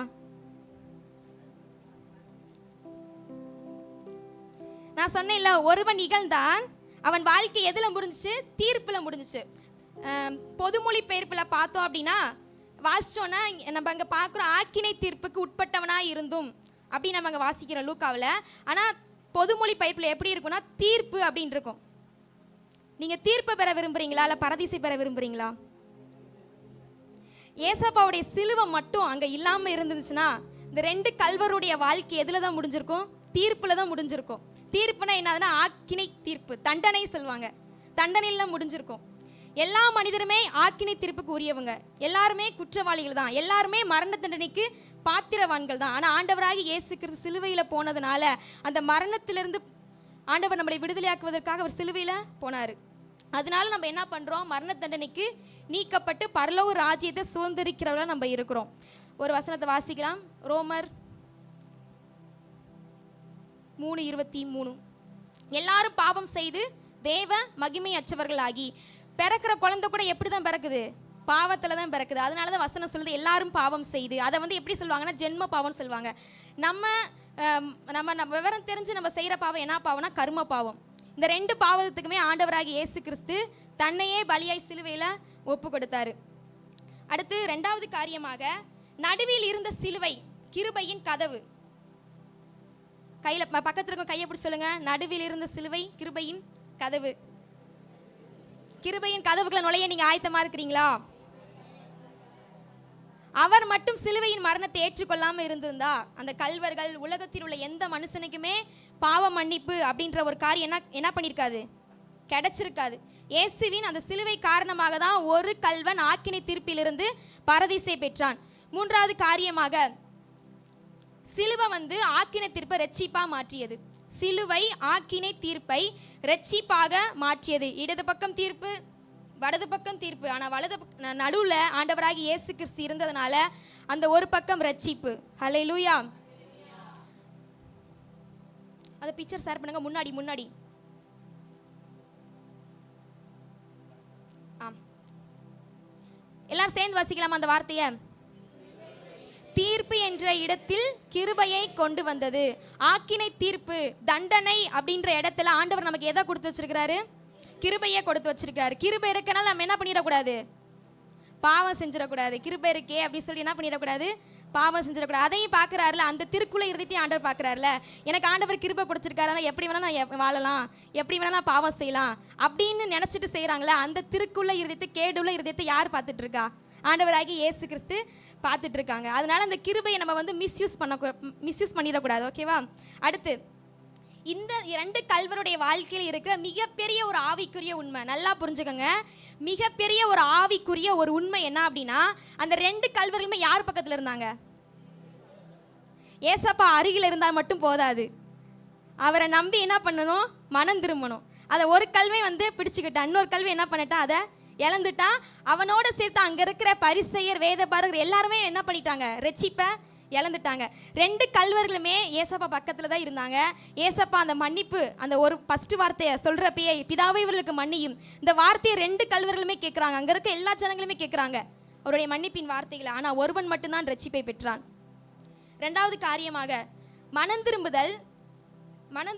நான் சொன்னேன்ல, ஒருவன் இகழ்ந்தான், அவன் வாழ்க்கை எதுல முடிஞ்சிச்சு? தீர்ப்புல முடிஞ்சிச்சு. பொதுமொழி பெயர்ப்புல பார்த்தோம் அப்படின்னா வாசிச்சோன்னா நம்ம அங்க பார்க்குறோம், ஆக்கினை தீர்ப்புக்கு உட்பட்டவனா இருந்தும் அப்படின்னு நம்ம அங்கே வாசிக்கிறோம் லூக்காவில். ஆனால் பொதுமொழி பயிர்ப்பில் எப்படி இருக்குன்னா தீர்ப்பு அப்படின்னு இருக்கும். நீங்கள் தீர்ப்பை பெற விரும்புகிறீங்களா இல்லை பரதீசை பெற விரும்புகிறீங்களா? ஏசப்பாவுடைய சிலுவை மட்டும் அங்கே இல்லாமல் இருந்துச்சுன்னா இந்த 2 கல்வருடைய வாழ்க்கை எதில் தான் முடிஞ்சிருக்கும்? தீர்ப்பில் தான் முடிஞ்சிருக்கும். தீர்ப்புனா என்னதுன்னா ஆக்கினை தீர்ப்பு, தண்டனை சொல்லுவாங்க, தண்டனையில் முடிஞ்சிருக்கும். எல்லா மனிதருமே ஆக்கினை தீர்ப்புக்கு உரியவங்க, எல்லாருமே குற்றவாளிகள் தான், எல்லாருமே மரண தண்டனைக்கு பாத்திரவான்கள் தான். ஆனால் ஆண்டவராகி இயேசு கிறிஸ்து சிலுவையில் போனதுனால அந்த மரணத்திலிருந்து ஆண்டவர் நம்மளை விடுதலையாக்குவதற்காக அவர் சிலுவையில் போனார். அதனால நம்ம என்ன பண்ணுறோம்? மரண தண்டனைக்கு நீக்கப்பட்டு பரலோக ராஜ்யத்தை சுதந்திரிக்கிறவர்களாக நம்ம இருக்கிறோம். ஒரு வசனத்தை வாசிக்கலாம். ரோமர் 3:23. எல்லாரும் பாவம் செய்து தேவ மகிமையற்றவர்களாகி, பிறக்கிற குழந்தை கூட எப்படி தான் பிறக்குது? பாவத்தில் தான் பிறக்குது. அதனால தான் வசனம் சொல்லுது எல்லாரும் பாவம் செய்து. அதை வந்து எப்படி சொல்லுவாங்கன்னா ஜென்ம பாவம்னு சொல்லுவாங்க. நம்ம விவரம் தெரிஞ்சு நம்ம செய்கிற பாவம் என்ன பாவம்னா கர்ம பாவம். இந்த 2 பாவத்துக்குமே ஆண்டவராகி இயேசு கிறிஸ்து தன்னையே பலியாய் சிலுவையில் ஒப்பு கொடுத்தாரு. அடுத்து 2வது காரியமாக, நடுவில் இருந்த சிலுவை கிருபையின் கதவு. கையில் பக்கத்தில் இருக்க கையை பிடிச்சி சொல்லுங்க, நடுவில் இருந்த சிலுவை கிருபையின் கதவு. கிருபையின் கதவுகளை நுழைய நீங்க ஆயத்தமா இருக்கிறீங்களா? அவர் மட்டும் சிலுவையின் மரணத்தை ஏற்றுக்கொள்ளாம இருந்திருந்தா அந்த கல்வர்கள் உலகத்தில் உள்ள எந்த மனுஷனுக்குமே பாவ மன்னிப்பு அப்படின்ற ஒரு காரியம் என்ன பண்ணிருக்காது? கிடைச்சிருக்காது. இயேசுவின் அந்த சிலுவை காரணமாக தான் ஒரு கல்வன் ஆக்கினை தீர்ப்பிலிருந்து பரதீசை பெற்றான். 3வது காரியமாக, சிலுவை வந்து ஆக்கினை தீர்ப்பை ரட்சிப்பா மாற்றியது. சிலுவை ஆக்கினை தீர்ப்பை ரட்சிப்பாக மாற்றியது. இடது பக்கம் தீர்ப்பு, வலது பக்கம் தீர்ப்பு. ஆனால் வலது நடுவில் ஆண்டவராகி இயேசு கிறிஸ்து இருந்ததுனால அந்த ஒரு பக்கம் ரட்சிப்பு. ஹல்லேலூயா. அந்த பிக்சர் ஷேர் பண்ணுங்க. முன்னாடி எல்லாரும் சேர்ந்து வாசிக்கலாமா அந்த வார்த்தையை? தீர்ப்பு என்ற இடத்தில் கிருபையை கொண்டு வந்தது. ஆக்கினை தீர்ப்பு, தண்டனை அப்படின்ற இடத்துல ஆண்டவர் நமக்கு எதை கொடுத்து வச்சிருக்கிறாரு? கிருபையை கொடுத்து வச்சிருக்கிறாரு. கிருபை இருக்கனால நம்ம என்ன பண்ணிடக்கூடாது? பாவம் செஞ்சிடக்கூடாது. கிருபை இருக்கே அப்படின்னு சொல்லி என்ன பண்ணிடக்கூடாது? பாவம் செஞ்சிடக்கூடாது. அதையும் பார்க்குறாருல, அந்த திருக்குள்ள இருதயத்தையும் ஆண்டவர் பார்க்குறாருல. எனக்கு ஆண்டவர் கிருபை கொடுத்துருக்காரு, எப்படி வேணா நான் வாழலாம், எப்படி வேணா நான் பாவம் செய்யலாம் அப்படின்னு நினச்சிட்டு செய்கிறாங்களே, அந்த திருக்குள்ள இருதயத்தை, கேடுள்ள இருதயத்தை யார் பார்த்துட்டு இருக்கா? ஆண்டவராகி இயேசு கிறிஸ்து பார்த்துட்டு இருக்காங்க. அதனால அந்த கிருபையை நம்ம வந்து மிஸ்யூஸ் பண்ணிடக்கூடாது. ஓகேவா? அடுத்து, இந்த 2 கல்வருடைய வாழ்க்கையில் இருக்கிற மிகப்பெரிய ஒரு ஆவிக்குரிய உண்மை நல்லா புரிஞ்சுக்கோங்க. மிகப்பெரிய ஒரு ஆவிக்குரிய ஒரு உண்மை என்ன அப்படின்னா, அந்த 2 கல்வர்களுமே யார் பக்கத்தில் இருந்தாங்க? ஏசப்பா அருகில் இருந்தால் மட்டும் போதாது, அவரை நம்பி என்ன பண்ணணும்? மனம் திரும்பணும். அதை ஒரு கல்வை வந்து பிடிச்சுக்கிட்டான், இன்னொரு கல்வி என்ன பண்ணிட்டான்? அதை இழந்துட்டான். அவனோட சேர்த்து அங்கே இருக்கிற பரிசேயர், வேதபாரகர் எல்லாருமே என்ன பண்ணிட்டாங்க? ரட்சிப்பை இழந்துட்டாங்க. 2 கல்வர்களுமே ஏசப்பா பக்கத்தில் தான் இருந்தாங்க. ஏசப்பா அந்த மன்னிப்பு, அந்த ஒரு ஃபர்ஸ்ட் வார்த்தையை சொல்கிறப்பயே பிதாவை இவர்களுக்கு மன்னியும், இந்த வார்த்தையை 2 கல்வர்களுமே கேட்குறாங்க. அங்கே இருக்க எல்லா ஜனங்களுமே கேட்குறாங்க அவருடைய மன்னிப்பின் வார்த்தைகளை. ஆனால் ஒருவன் மட்டும்தான் ரட்சிப்பை பெற்றான். 2வது காரியமாக, மனம்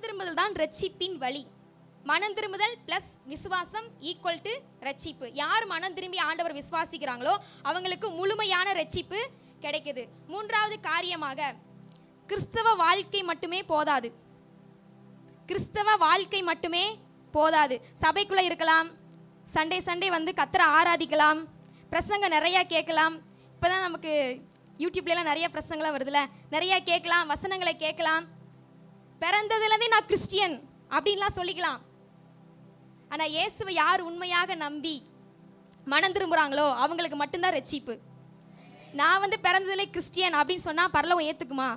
திரும்புதல் தான் ரட்சிப்பின் வழி. மனம் திரும்புதல் பிளஸ் விசுவாசம் ஈக்குவல் டு ரட்சிப்பு. யார் மனம் திரும்பி ஆண்டவர் விசுவாசிக்கிறாங்களோ அவங்களுக்கு முழுமையான ரட்சிப்பு கிடைக்குது. மூன்றாவது காரியமாக, கிறிஸ்தவ வாழ்க்கை மட்டுமே போதாது. கிறிஸ்தவ வாழ்க்கை மட்டுமே போதாது. சபைக்குள்ளே இருக்கலாம், சண்டே வந்து கர்த்தரை ஆராதிக்கலாம், பிரசங்க நிறையா கேட்கலாம். இப்போ தான் நமக்கு யூடியூப்லாம் நிறைய பிரசங்கலாம் வருதுல்ல, நிறையா கேட்கலாம், வசனங்களை கேட்கலாம். பிறந்ததுலேருந்தே நான் கிறிஸ்டியன் அப்படின்லாம் சொல்லிக்கலாம். ஆனால் இயேசுவை யார் உண்மையாக நம்பி மனம் திரும்புகிறாங்களோ அவங்களுக்கு மட்டும்தான் ரட்சிப்பு. நான் வந்து பிறந்ததுலே கிறிஸ்டியன் அப்படின்னு சொன்னால் பரலோகம் ஏற்றுக்குமா?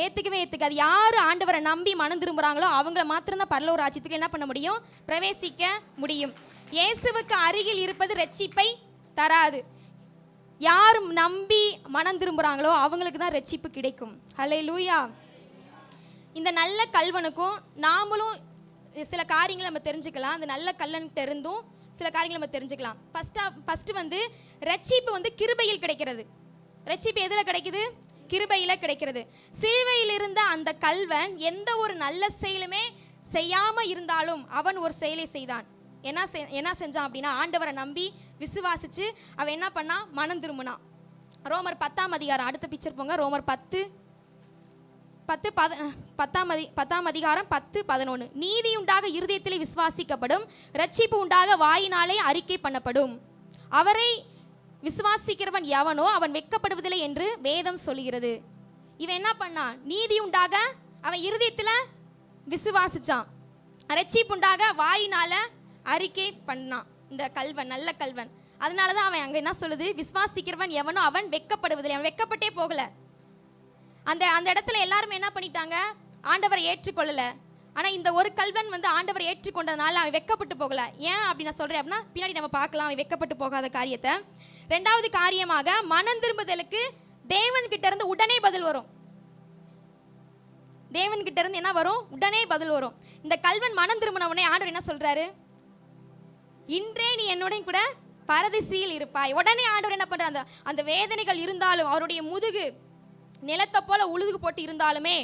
ஏற்றுக்காது. யார் ஆண்டவரை நம்பி மனம் திரும்புகிறாங்களோ அவங்கள மாத்திரம்தான் பரலோக ராஜ்யத்துக்கு என்ன பண்ண முடியும்? பிரவேசிக்க முடியும். இயேசுவுக்கு அருகில் இருப்பது ரட்சிப்பை தராது. யார் நம்பி மனம் திரும்புகிறாங்களோ அவங்களுக்கு தான் ரட்சிப்பு கிடைக்கும். ஹல்லேலூயா. இந்த நல்ல கல்வனுக்கும் நாமளும் சில காரியங்களை நம்ம தெரிஞ்சுக்கலாம். அந்த நல்ல கல்லன்கிட்ட இருந்தும் சில காரியங்களை நம்ம தெரிஞ்சுக்கலாம். ஃபஸ்ட்டு வந்து ரட்சிப்பு வந்து கிருபையில் கிடைக்கிறது. ரட்சிப்பு எதில் கிடைக்குது? கிருபையில் கிடைக்கிறது. சிலுவையில் இருந்த அந்த கல்வன் எந்த ஒரு நல்ல செயலுமே செய்யாமல் இருந்தாலும் அவன் ஒரு செயலை செய்தான். என்ன செஞ்சான் அப்படின்னா, ஆண்டவரை நம்பி விசுவாசிச்சு அவன் என்ன பண்ணான்? மனம் திரும்பினான். ரோமர் 10ஆம் அதிகாரம், அடுத்த பிக்சர் போங்க. ரோமர் 10ஆம் அதிகாரம் 10-11. நீதி உண்டாக இருதயத்திலே விசுவாசிக்கப்படும், ரட்சிப்பு உண்டாக வாயினாலே அறிக்கை பண்ணப்படும். அவரை விசுவாசிக்கிறவன் எவனோ அவன் வெட்கப்படுவதில்லை என்று வேதம் சொல்கிறது. இவன் என்ன பண்ணான்? நீதி உண்டாக அவன் இருதயத்தில் விசுவாசிச்சான், ரட்சிப்பு உண்டாக வாயினால அறிக்கை பண்ணான். இந்த கல்வன், நல்ல கல்வன். அதனால தான் அவன் அங்கே என்ன சொல்லுது? விசுவாசிக்கிறவன் எவனோ அவன் வெட்கப்படுவதில்லை. அவன் வெட்கப்பட்டே போகல. அந்த இடத்துல எல்லாருமே என்ன பண்ணிட்டாங்க? ஆண்டவரை ஏற்றுக்கொள்ளலை. ஆனால் இந்த ஒரு கல்வன் வந்து ஆண்டவரை ஏற்றுக்கொண்டதுனால அவன் வெட்கப்பட்டு போகல. ஏன் அப்படி நான் சொல்கிறேன் அப்படின்னா, பின்னாடி நம்ம பார்க்கலாம் அவன் வெட்கப்பட்டு போகாத காரியத்தை. ரெண்டாவது காரியமாக, மனம் திரும்புதலுக்கு தேவன்கிட்ட இருந்து உடனே பதில் வரும். தேவன்கிட்ட இருந்து என்ன வரும்? உடனே பதில் வரும். இந்த கல்வன் மனம் திரும்பின உடனே ஆண்டவர் என்ன சொல்றாரு? இன்றே நீ என்னுடன் கூட பரதீசில் இருப்பாய். உடனே ஆண்டவர் என்ன பண்றாரு? அந்த வேதனைகள் இருந்தாலும், அவருடைய முதுகு நிலத்தை போல உழுது போட்டு இருந்தாலுமே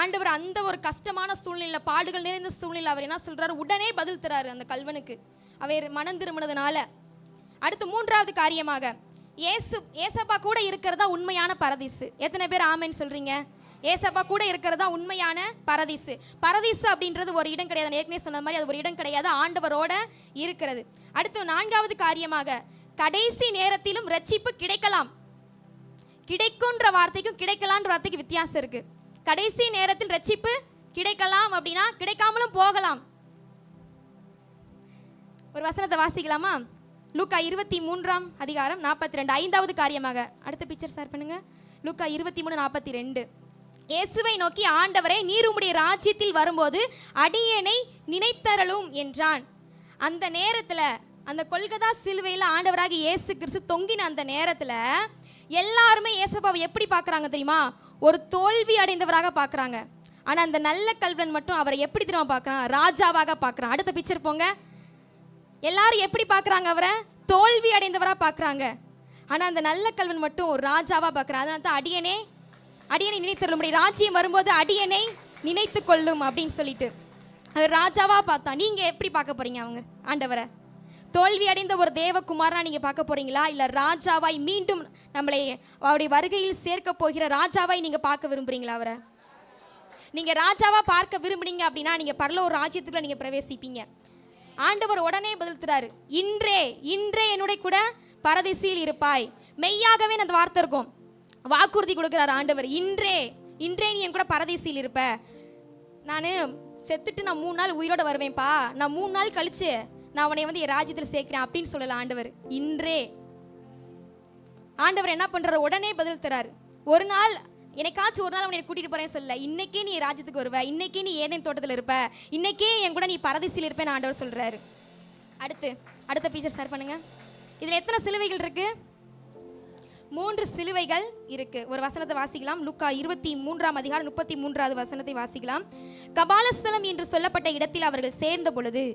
ஆண்டவர் அந்த ஒரு கஷ்டமான சூழ்நிலை, பாடுகள் நிறைந்த சூழ்நிலை அவர் என்ன சொல்றாரு? உடனே பதில் தராரு அந்த கல்வனுக்கு, அவர் மனம் திரும்பினதுனால. அடுத்து மூன்றாவது காரியமாக, ஏசப்பா கூட இருக்கிறதா உண்மையான பரதீசு. எத்தனை பேர் ஆமென் சொல்றீங்க? ஏசப்பா கூட இருக்கிறதா உண்மையான பரதீசு. பரதீசு அப்படின்றது ஒரு இடம் கிடையாது. ஏற்கனவே சொன்ன மாதிரி அது ஒரு இடம் கிடையாது, ஆண்டவரோட இருக்கிறது. அடுத்து நான்காவது காரியமாக, கடைசி நேரத்திலும் ரட்சிப்பு கிடைக்கலாம். கிடைக்கும்ன்ற வார்த்தைக்கும் கிடைக்கலான்ற வார்த்தைக்கு வித்தியாசம் இருக்கு. கடைசி நேரத்தில் ரட்சிப்பு கிடைக்கலாம் அப்படின்னா கிடைக்காமலும் போகலாம். ஒரு வசனத்தை வாசிக்கலாமா? லூக்கா 23ஆம் அதிகாரம் 42. ஐந்தாவது காரியமாக, அடுத்த பிக்சர் ஷேர் பண்ணுங்க. லூக்கா 23:42. இயேசுவை நோக்கி, ஆண்டவரே, நீர் உம்முடைய ராஜ்யத்தில் வரும்போது அடியேனை நினைத்தருளும் என்றான். அந்த நேரத்தில், அந்த கொல்கதா சிலுவையில் ஆண்டவராக இயேசு கிறிஸ்து தொங்கின அந்த நேரத்தில் எல்லாருமே இயேசுவை எப்படி பார்க்குறாங்க தெரியுமா? ஒரு தோல்வி அடைந்தவராக பார்க்குறாங்க. ஆனால் அந்த நல்ல கல்வன் மட்டும் அவரை எப்படி தெரியுமா பார்க்குறான்? ராஜாவாக பார்க்குறான். அடுத்த பிக்சர் போங்க. எல்லாரும் எப்படி பார்க்குறாங்க? அவரை தோல்வி அடைந்தவராக பார்க்குறாங்க. ஆனால் அந்த நல்ல கல்வன் மட்டும் ஒரு ராஜாவாக பார்க்குறான். அதனால தான் அடியேனை நினைத்தருளும், ராஜ்யம் வரும்போது அடியேனை நினைத்து கொள்ளும் அப்படின்னு சொல்லிட்டு அவர் ராஜாவாக பார்த்தா. நீங்கள் எப்படி பார்க்க போறீங்க அவங்க ஆண்டவரை? தோல்வி அடைந்த ஒரு தேவகுமாரா நீங்கள் பார்க்க போறீங்களா, இல்லை ராஜாவாய் மீண்டும் நம்மளை அவருடைய வருகையில் சேர்க்க போகிற ராஜாவாய் நீங்கள் பார்க்க விரும்புறீங்களா? அவரை நீங்கள் ராஜாவாக பார்க்க விரும்புனீங்க அப்படின்னா நீங்கள் பரலோக ஒரு ராஜ்யத்துக்குள்ள நீங்கள் பிரவேசிப்பீங்க. ஆண்டவர் உடனே பதில் தராரு, இன்றே என்னுடைய கூட பரதீசில் இருப்பாய். மெய்யாகவே அந்த வார்த்தை இருக்கும். வாக்குறுதி கொடுக்கிறார் ஆண்டவர், இன்றே நீ என் கூட பரதீசில் இருப்ப. நான் செத்துட்டு நான் 3 நாள் உயிரோட வருவேன்ப்பா, நான் 3 நாள் கழிச்சு நான் உன்னை வந்து என் ராஜ்யத்தில் சேர்க்கிறேன் அப்படின்னு சொல்லல ஆண்டவர். இன்றே ஆண்டவர் என்ன பண்றாரு? உடனே பதில் தராரு. ஒரு நாள் என்னைக்காச்சும் ஒரு நாள் அவனை கூட்டிட்டு போறேன்னு சொல்ல, இன்னைக்கே நீ ராஜ்யத்துக்கு வருவ, இன்னைக்கே நீ ஏதேன் தோட்டத்தில் இருப்ப, இன்னைக்கே என் கூட நீ பரதீசில் இருப்பேன்னு ஆண்டவர் சொல்றாரு. அடுத்த பிக்சர் ஷேர் பண்ணுங்க. இதுல எத்தனை சிலுவைகள் இருக்கு? 3 சிலுவைகள் இருக்கு. ஒரு வசனத்தை வாசிக்கலாம். லூக்கா 23ஆம் அதிகாரம் 33வது வசனத்தை வாசிக்கலாம். கபாலஸ்தலம் என்று சொல்லப்பட்ட இடத்தில் அவர்கள் சேர்ந்த பொழுது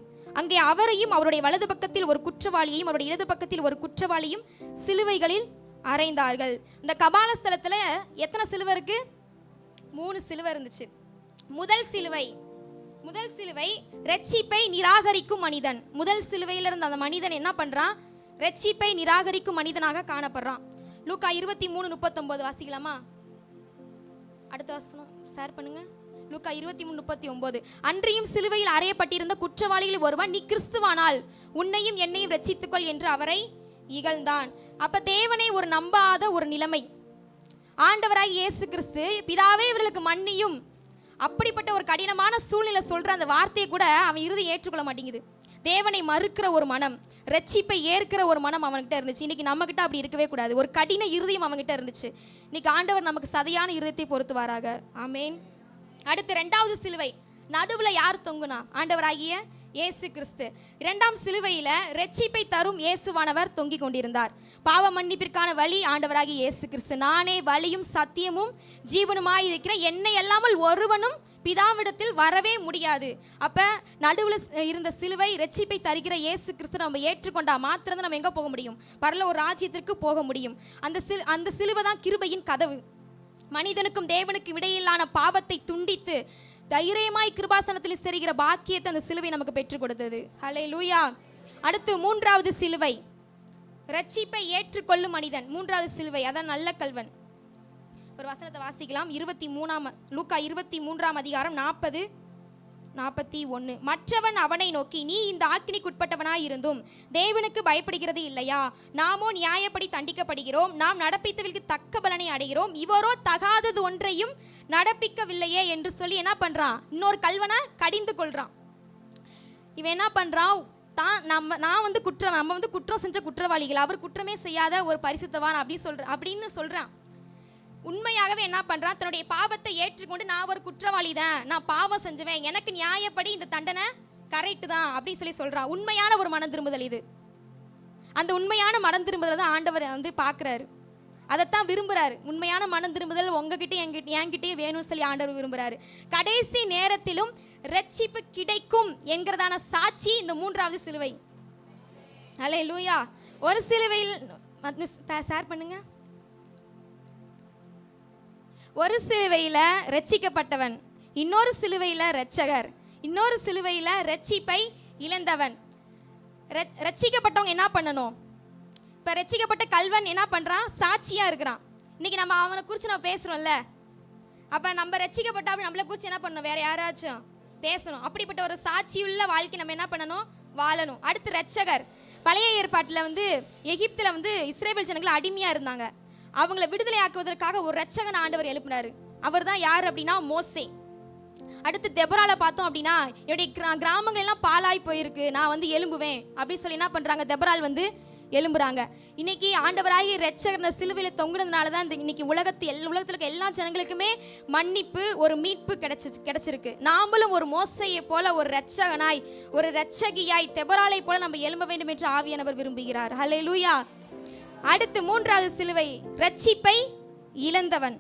அங்கே அவரையும் அவருடைய வலது பக்கத்தில் ஒரு குற்றவாளியையும் அவருடைய இடது பக்கத்தில் ஒரு குற்றவாளியும் சிலுவைகளில் அறைந்தார்கள். இந்த கபாலஸ்தலத்தில் எத்தனை சிலுவை இருக்கு? 3 சிலுவை இருந்துச்சு. முதல் சிலுவை முதல் சிலுவை ரட்சிப்பை நிராகரிக்கும் மனிதன். முதல் சிலுவையில இருந்த அந்த மனிதன் என்ன பண்றான்? ரட்சிப்பை நிராகரிக்கும் மனிதனாக காணப்படுறான். லூக்கா 23:39 வாசிக்கலாமா? அடுத்த வசனம் ஷேர் பண்ணுங்க. லூக்கா 23:39. அன்றியும் சிலுவையில் அறையப்பட்டிருந்த குற்றவாளிகளில் ஒருவன், நீ கிறிஸ்துவானால் உன்னையும் என்னையும் ரட்சித்துக்கொள் என்று அவரை இகழ்ந்தான். அப்ப தேவனை ஒரு நம்பாத ஒரு நிலைமை. ஆண்டவராகிய இயேசு கிறிஸ்து, பிதாவே இவர்களுக்கு மன்னியும், அப்படிப்பட்ட ஒரு கடினமான சூழ்நிலை சொல்ற அந்த வார்த்தையை கூட அவன் இறுதி ஏற்றுக்கொள்ள மாட்டேங்குது. தேவனை மறுக்கிற ஒரு மனம், ரட்சிப்பை ஏற்கிற ஒரு மனம் அவன்கிட்ட இருந்துச்சு. இன்னைக்கு நம்ம கிட்ட அப்படி இருக்கவே கூடாது. ஒரு கடின இருதயம் அவன்கிட்ட இருந்துச்சு. இன்னைக்கு ஆண்டவர் நமக்கு சதையான இருதயத்தை பொறுத்துவாராக. ஆமேன். அடுத்து 2வது சிலுவை. நடுவுல யார் தொங்குனா? ஆண்டவராகிய இயேசு கிறிஸ்து. 2ஆம் சிலுவையில ரட்சிப்பை தரும் இயேசுவானவர் தொங்கிக் கொண்டிருந்தார். பாவ மன்னிப்பிற்கான வழி ஆண்டவராகிய இயேசு கிறிஸ்து. நானே வழியும் சத்தியமும் ஜீவனுமாய் இருக்கிறேன், என்னை அல்லாமல் ஒருவனும் பிதாவிடத்தில் வரவே முடியாது. அப்ப நடுவில் இருந்த சிலுவை ரட்சிப்பை தருகிற இயேசு கிறிஸ்து நம்ம ஏற்றுக்கொண்டா மாத்திரம் நம்ம எங்க போக முடியும்? பரலோக ஒரு ராஜ்யத்திற்கு போக முடியும். அந்த சிலுவை தான் கிருபையின் கதவு. மனிதனுக்கும் தேவனுக்கும் இடையிலான பாவத்தை துண்டித்து தைரியமாய் கிருபாசனத்தில் செல்கிற பாக்கியத்தை அந்த சிலுவை நமக்கு பெற்றுக் கொடுத்தது. ஹல்லேலூயா. அடுத்து 3வது சிலுவை, ரட்சிப்பை ஏற்றுக்கொள்ளும் மனிதன். 3வது சிலுவை, அதான் நல்ல கல்வன். ஒரு வசனத்தை வாசிக்கலாம். லூக்கா 23ஆம் அதிகாரம் 40-41. மற்றவன் அவனை நோக்கி, நீ இந்த ஆக்கினைக்குட்பட்டவனாய் இருந்தும் தேவனுக்கு பயப்படுகிறது இல்லையா? நாமோ நியாயப்படி தண்டிக்கப்படுகிறோம், நாம் நடப்பித்தவர்களுக்கு தக்க பலனை அடைகிறோம், இவரோ தகாதது ஒன்றையும் நடப்பிக்கவில்லையே என்று சொல்லி என்ன பண்றான்? இன்னொரு கல்வனை கடிந்து கொள்றான். இவன் என்ன பண்றான்? நம்ம வந்து குற்றம் செஞ்ச குற்றவாளிகள், அவர் குற்றமே செய்யாத ஒரு பரிசுத்தவான் அப்படின்னு சொல்றான். உண்மையாகவே என்ன பண்றான்? தன்னுடைய பாவத்தை ஏற்றுக்கொண்டு, நான் ஒரு குற்றவாளி தான், நான் பாவம் செஞ்சவன், எனக்கு நியாயப்படி இந்த தண்டனை கரெக்ட் தான் அப்படின்னு சொல்றான். உண்மையான ஒரு மனம் திரும்புதல் இது. அந்த உண்மையான மனம் திரும்புதல் தான் ஆண்டவர் வந்து பார்க்குறாரு, அதைத்தான் விரும்புறாரு. உண்மையான மனம் திரும்புதல் உங்ககிட்ட என்கிட்டயும் வேணும்னு சொல்லி ஆண்டவர் விரும்புறாரு. கடைசி நேரத்திலும் ரட்சிப்பு கிடைக்கும் என்கிறதான சாட்சி இந்த 3வது சிலுவை. ஹல்லேலூயா. ஒரு சிலுவையில் ஷேர் பண்ணுங்க. ஒரு சிலுவையில் ரட்சிக்கப்பட்டவன், இன்னொரு சிலுவையில் ரட்சகர், இன்னொரு சிலுவையில் ரட்சிப்பை இழந்தவன். ரட்சிக்கப்பட்டவங்க என்ன பண்ணணும்? இப்போ ரட்சிக்கப்பட்ட கல்வன் என்ன பண்ணுறான்? சாட்சியாக இருக்கிறான். இன்னைக்கு நம்ம அவனை குறித்து நம்ம பேசுகிறோம்ல, அப்போ நம்ம ரட்சிக்கப்பட்டா நம்மளை குறித்து என்ன பண்ணணும்? வேற யாராச்சும் பேசணும். அப்படிப்பட்ட ஒரு சாட்சியுள்ள வாழ்க்கை நம்ம என்ன பண்ணணும்? வாழணும். அடுத்து ரட்சகர். பழைய ஏற்பாட்டில் வந்து எகிப்தில் வந்து இஸ்ரேல் ஜனங்கள் அடிமையாக இருந்தாங்க. அவங்களை விடுதலை ஆக்குவதற்காக ஒரு ரட்சகன் ஆண்டவர் எழுப்பினார். அவர் தான் யார் அப்படின்னா மோசே. அடுத்து தெபரால பார்த்தோம் அப்படின்னா, என்னுடைய கிராமங்கள் எல்லாம் பாலாய் போயிருக்கு, நான் வந்து எழும்புவேன் அப்படின்னு சொல்லி என்ன பண்றாங்க? தெபரால் வந்து எழும்புறாங்க. இன்னைக்கு ஆண்டவராகிய ரட்சகர் சிலுவையில் தொங்குனதுனால தான் இன்னைக்கு உலகத்தில் இருக்க எல்லா ஜனங்களுக்குமே மன்னிப்பு, ஒரு மீட்பு கிடைச்சிருக்கு. நாமளும் ஒரு மோசையை போல ஒரு ரட்சகனாய், ஒரு ரட்சகியாய், தெபராலை போல நம்ம எழும்ப வேண்டும் என்று ஆவியானவர் விரும்புகிறார். ஹல்லேலூயா. அடுத்து 3வது சிலுவை, ரட்சிப்பை இழந்தவன்.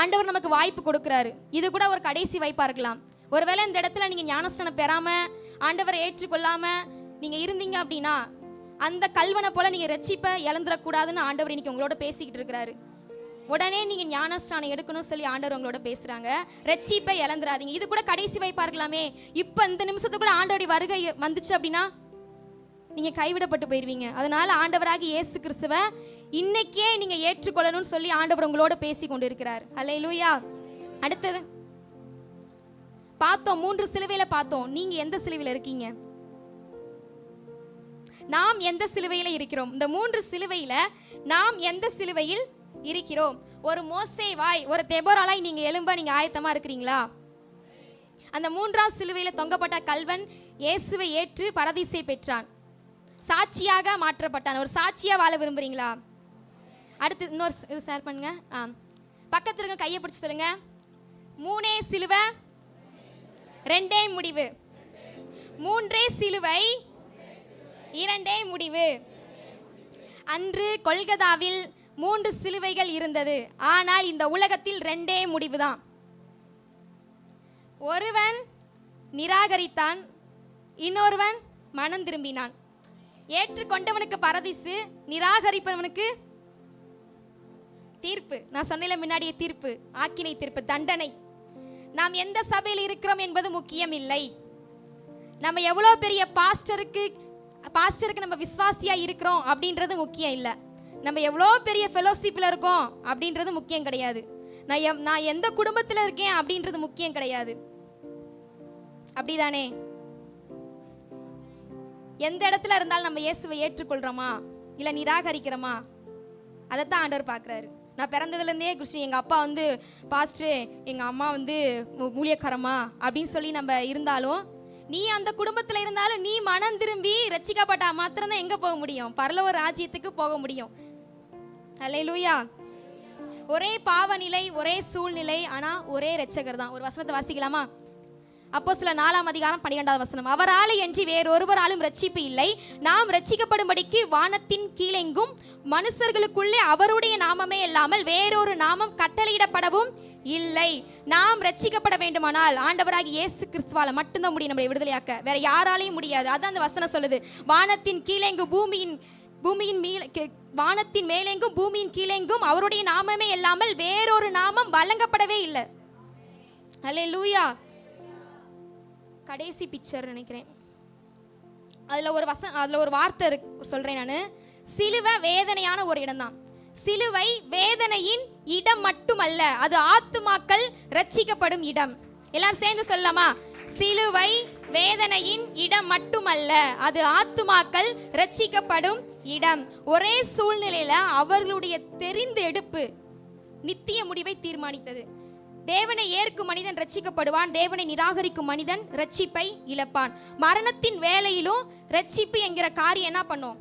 ஆண்டவர் நமக்கு வாய்ப்பு கொடுக்கிறாரு. இது கூட ஒரு கடைசி வாய்ப்பா இருக்கலாம். ஒருவேளை இந்த இடத்துல நீங்க ஞானஸ்நானம் பெறாம, ஆண்டவரை ஏற்றுக்கொள்ளாம நீங்க இருந்தீங்க அப்படின்னா, அந்த கல்வனை போல நீங்க ரட்சிப்பை இழந்துடக்கூடாதுன்னு ஆண்டவர் இன்னைக்கு உங்களோட பேசிக்கிட்டு இருக்கிறாரு. உடனே நீங்க ஞானஸ்நானம் எடுக்கணும்னு சொல்லி ஆண்டவர் உங்களோட பேசுறாங்க. ரட்சிப்பை இழந்துடாதீங்க. இது கூட கடைசி வாய்ப்பா இருக்கலாமே. இப்ப இந்த நிமிஷத்துக்குள்ள ஆண்டவருடைய வருகை வந்துச்சு அப்படின்னா நீங்க கைவிடப்பட்டு போயிருவீங்க. அதனால ஆண்டவராகிய இயேசு கிறிஸ்துவை இன்னைக்கே நீங்க ஏற்றுக்கொள்ளணும்னு சொல்லி ஆண்டவர் உங்களோட பேசி கொண்டிருக்கிறார். அல்லேலூயா. அடுத்தது பார்த்தோம், 3 சிலுவையில பார்த்தோம். நீங்க எந்த சிலுவையில இருக்கீங்க? நாம் எந்த சிலுவையில இருக்கிறோம்? இந்த 3 சிலுவையில நாம் எந்த சிலுவையில் இருக்கிறோம்? ஒரு மோசேவாய், ஒரு தெபோராலாய் நீங்க எழும்ப நீங்க ஆயத்தமா இருக்கிறீங்களா? அந்த 3ஆம் சிலுவையில தொங்கப்பட்ட கல்வன் இயேசுவை ஏற்று பரதீசை பெற்றான், சாட்சியாக மாற்றப்பட்டான். ஒரு சாட்சியா வாழ விரும்புறீங்களா? அடுத்து இன்னொரு இது ஷேர் பண்ணுங்க. பக்கத்துல இருக்க கையை பிடிச்சு சொல்லுங்க. 3 சிலுவை 2 முடிவு. 3 சிலுவை 2 முடிவு. அன்று கொல்கதாவில் 3 சிலுவைகள் இருந்தது. ஆனால் இந்த உலகத்தில் 2 முடிவுதான். ஒருவன் நிராகரித்தான், இன்னொருவன் மனம் திரும்பினான். ஏற்றுக்கொண்டவனுக்கு பரதீசு, நிராகரிப்பவனுக்கு தீர்ப்பு. நான் சொன்னேன் முன்னாடியே, தீர்ப்பு, ஆக்கினை தீர்ப்பு, தண்டனை. நாம் எந்த சபையில் இருக்கிறோம் என்பது முக்கியம் இல்லை. நம்ம எவ்வளோ பெரிய பாஸ்டருக்கு நம்ம விசுவாசியா இருக்கிறோம் அப்படின்றது முக்கியம் இல்லை. நம்ம எவ்வளோ பெரிய ஃபெலோஷிப்பில் இருக்கோம் அப்படின்றது முக்கியம் கிடையாது. நான் எந்த குடும்பத்தில் இருக்கேன் அப்படின்றது முக்கியம் கிடையாது. அப்படிதானே? எந்த இடத்துல இருந்தாலும் நம்ம இயேசுவை ஏற்றுக்கொள்றோமா இல்லை நிராகரிக்கிறோமா, அதைத்தான் ஆண்டவர் பார்க்குறாரு. நான் பிறந்ததுலேருந்தே கிறிஸ்டின், எங்கள் அப்பா வந்து பாஸ்டர், எங்கள் அம்மா வந்து ஊழியக்காரமா அப்படின்னு சொல்லி நம்ம இருந்தாலும், நீ அந்த குடும்பத்தில் இருந்தாலும் நீ மனம் திரும்பி ரட்சிக்கப்பட்டா மாத்திரம்தான் எங்கே போக முடியும்? பரலோக ராஜ்யத்துக்கு போக முடியும். அல்லேலூயா. ஒரே பாவநிலை, ஒரே சூழ்நிலை, ஆனால் ஒரே இரட்சகர் தான். ஒரு வசனத்தை வாசிக்கலாமா? அப்போஸ்தலர் 4:12 அவராலே அன்றி வேறொருவராலும் ரட்சிப்பு இல்லை. நாம் ரட்சிக்கப்படும்படிக்கு வானத்தின் கீழெங்கும் மனுஷர்களுக்குள்ளே அவருடைய நாமமே இல்லாமல் வேறொரு நாமம் கட்டளையிடப்படவும் இல்லை. நாம் ரட்சிக்கப்பட வேண்டுமானால் ஆண்டவராகி இயேசு கிறிஸ்துவால மட்டும்தான் முடியும் நம்மளை விடுதலையாக்க. வேற யாராலையும் முடியாது. அதான் அந்த வசனம் சொல்லுது. வானத்தின் கீழெங்கும் வானத்தின் மேலெங்கும் பூமியின் கீழெங்கும் அவருடைய நாமமே இல்லாமல் வேறொரு நாமம் வழங்கப்படவே இல்லை. அல்லேலூயா. கடைசி பிக்சர் நினைக்கிறேன், அதில் ஒரு வார்த்தை சொல்கிறேன் நான். சிலுவை வேதனையான ஒரு இடம் தான். சிலுவை வேதனையின் இடம் மட்டுமல்ல, அது ஆத்துமாக்கள் ரட்சிக்கப்படும் இடம். எல்லாரும் சேர்ந்து சொல்லலாமா? சிலுவை வேதனையின் இடம் மட்டுமல்ல, அது ஆத்துமாக்கள் ரட்சிக்கப்படும் இடம். ஒரே சூழ்நிலையில் அவர்களுடைய தெரிந்தெடுப்பு நித்திய முடிவை தீர்மானித்தது. தேவனை ஏற்கும் மனிதன் ரட்சிக்கப்படுவான், தேவனை நிராகரிக்கும் மனிதன் ரட்சிப்பை இழப்பான். மரணத்தின் வேலையிலும் ரட்சிப்பு என்கிற காரியம் என்ன பண்ணும்?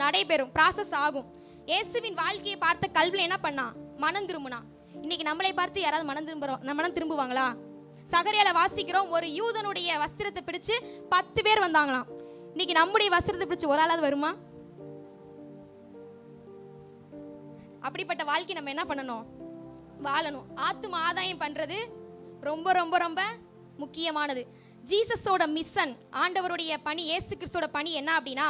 நடைபெறும், ப்ராசஸ் ஆகும். இயேசுவின் வாழ்க்கையை பார்த்த கல்வியில் என்ன பண்ணா? மனம் திரும்பினா. இன்னைக்கு நம்மளை பார்த்து யாராவது மனம் திரும்புவாங்களா? சகரியால வாசிக்கிறோம், ஒரு யூதனுடைய வஸ்திரத்தை பிடிச்சு 10 பேர் வந்தாங்களாம். இன்னைக்கு நம்முடைய வஸ்திரத்தை பிடிச்சு ஒரு ஆளாவது வருமா? அப்படிப்பட்ட வாழ்க்கை நம்ம என்ன பண்ணணும்? வாழணும். ஆத்தும ஆதாயம் பண்றது ரொம்ப ரொம்ப ரொம்ப முக்கியமானது. ஜீசஸோட மிஷன், ஆண்டவருடைய பணி, இயேசு கிறிஸ்துவோட பணி என்ன அப்படின்னா,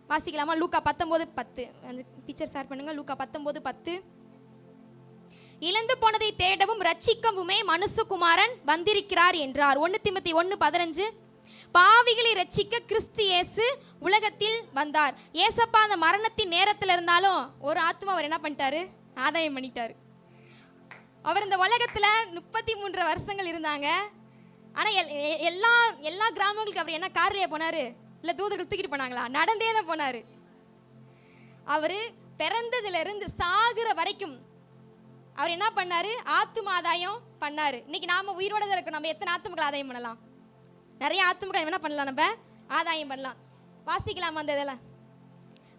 வாசிக்கலாமா? லூக்கா 19:10 அந்த பிக்சர் ஷேர் பண்ணுங்க. லூக்கா 19:10 இழந்து போனதை தேடவும் ரட்சிக்கவுமே மனுஷகுமாரன் வந்திருக்கிறார் என்றார். 1 தீமோத்தேயு 1:15 பாவிகளை ரட்சிக்க கிறிஸ்து இயேசு உலகத்தில் வந்தார். ஏசப்பா அந்த மரணத்தின் நேரத்தில் இருந்தாலும் ஒரு ஆத்மா அவர் என்ன பண்ணிட்டாரு? ஆதாயம் பண்ணிட்டாரு. அவர் இந்த உலகத்தில் 33 வருஷங்கள் இருந்தாங்க. ஆனால் எல்லா கிராமங்களுக்கு அவர் என்ன கார்லேயே போனார்? இல்லை தூதர்கள் தூக்கிட்டு போனாங்களா? நடந்தே தான் போனார். அவர் பிறந்ததுலேருந்து சாகுற வரைக்கும் அவர் என்ன பண்ணார்? ஆத்தும ஆதாயம் பண்ணார். இன்னைக்கு நாம் உயிரோட தான் இருக்கோம். நம்ம எத்தனை ஆத்துமக்கள் ஆதாயம் பண்ணலாம்? நிறைய ஆத்துமக்கள் என்ன பண்ணலாம்? நம்ம ஆதாயம் பண்ணலாம். வாசிக்கலாம் அந்த இதில்.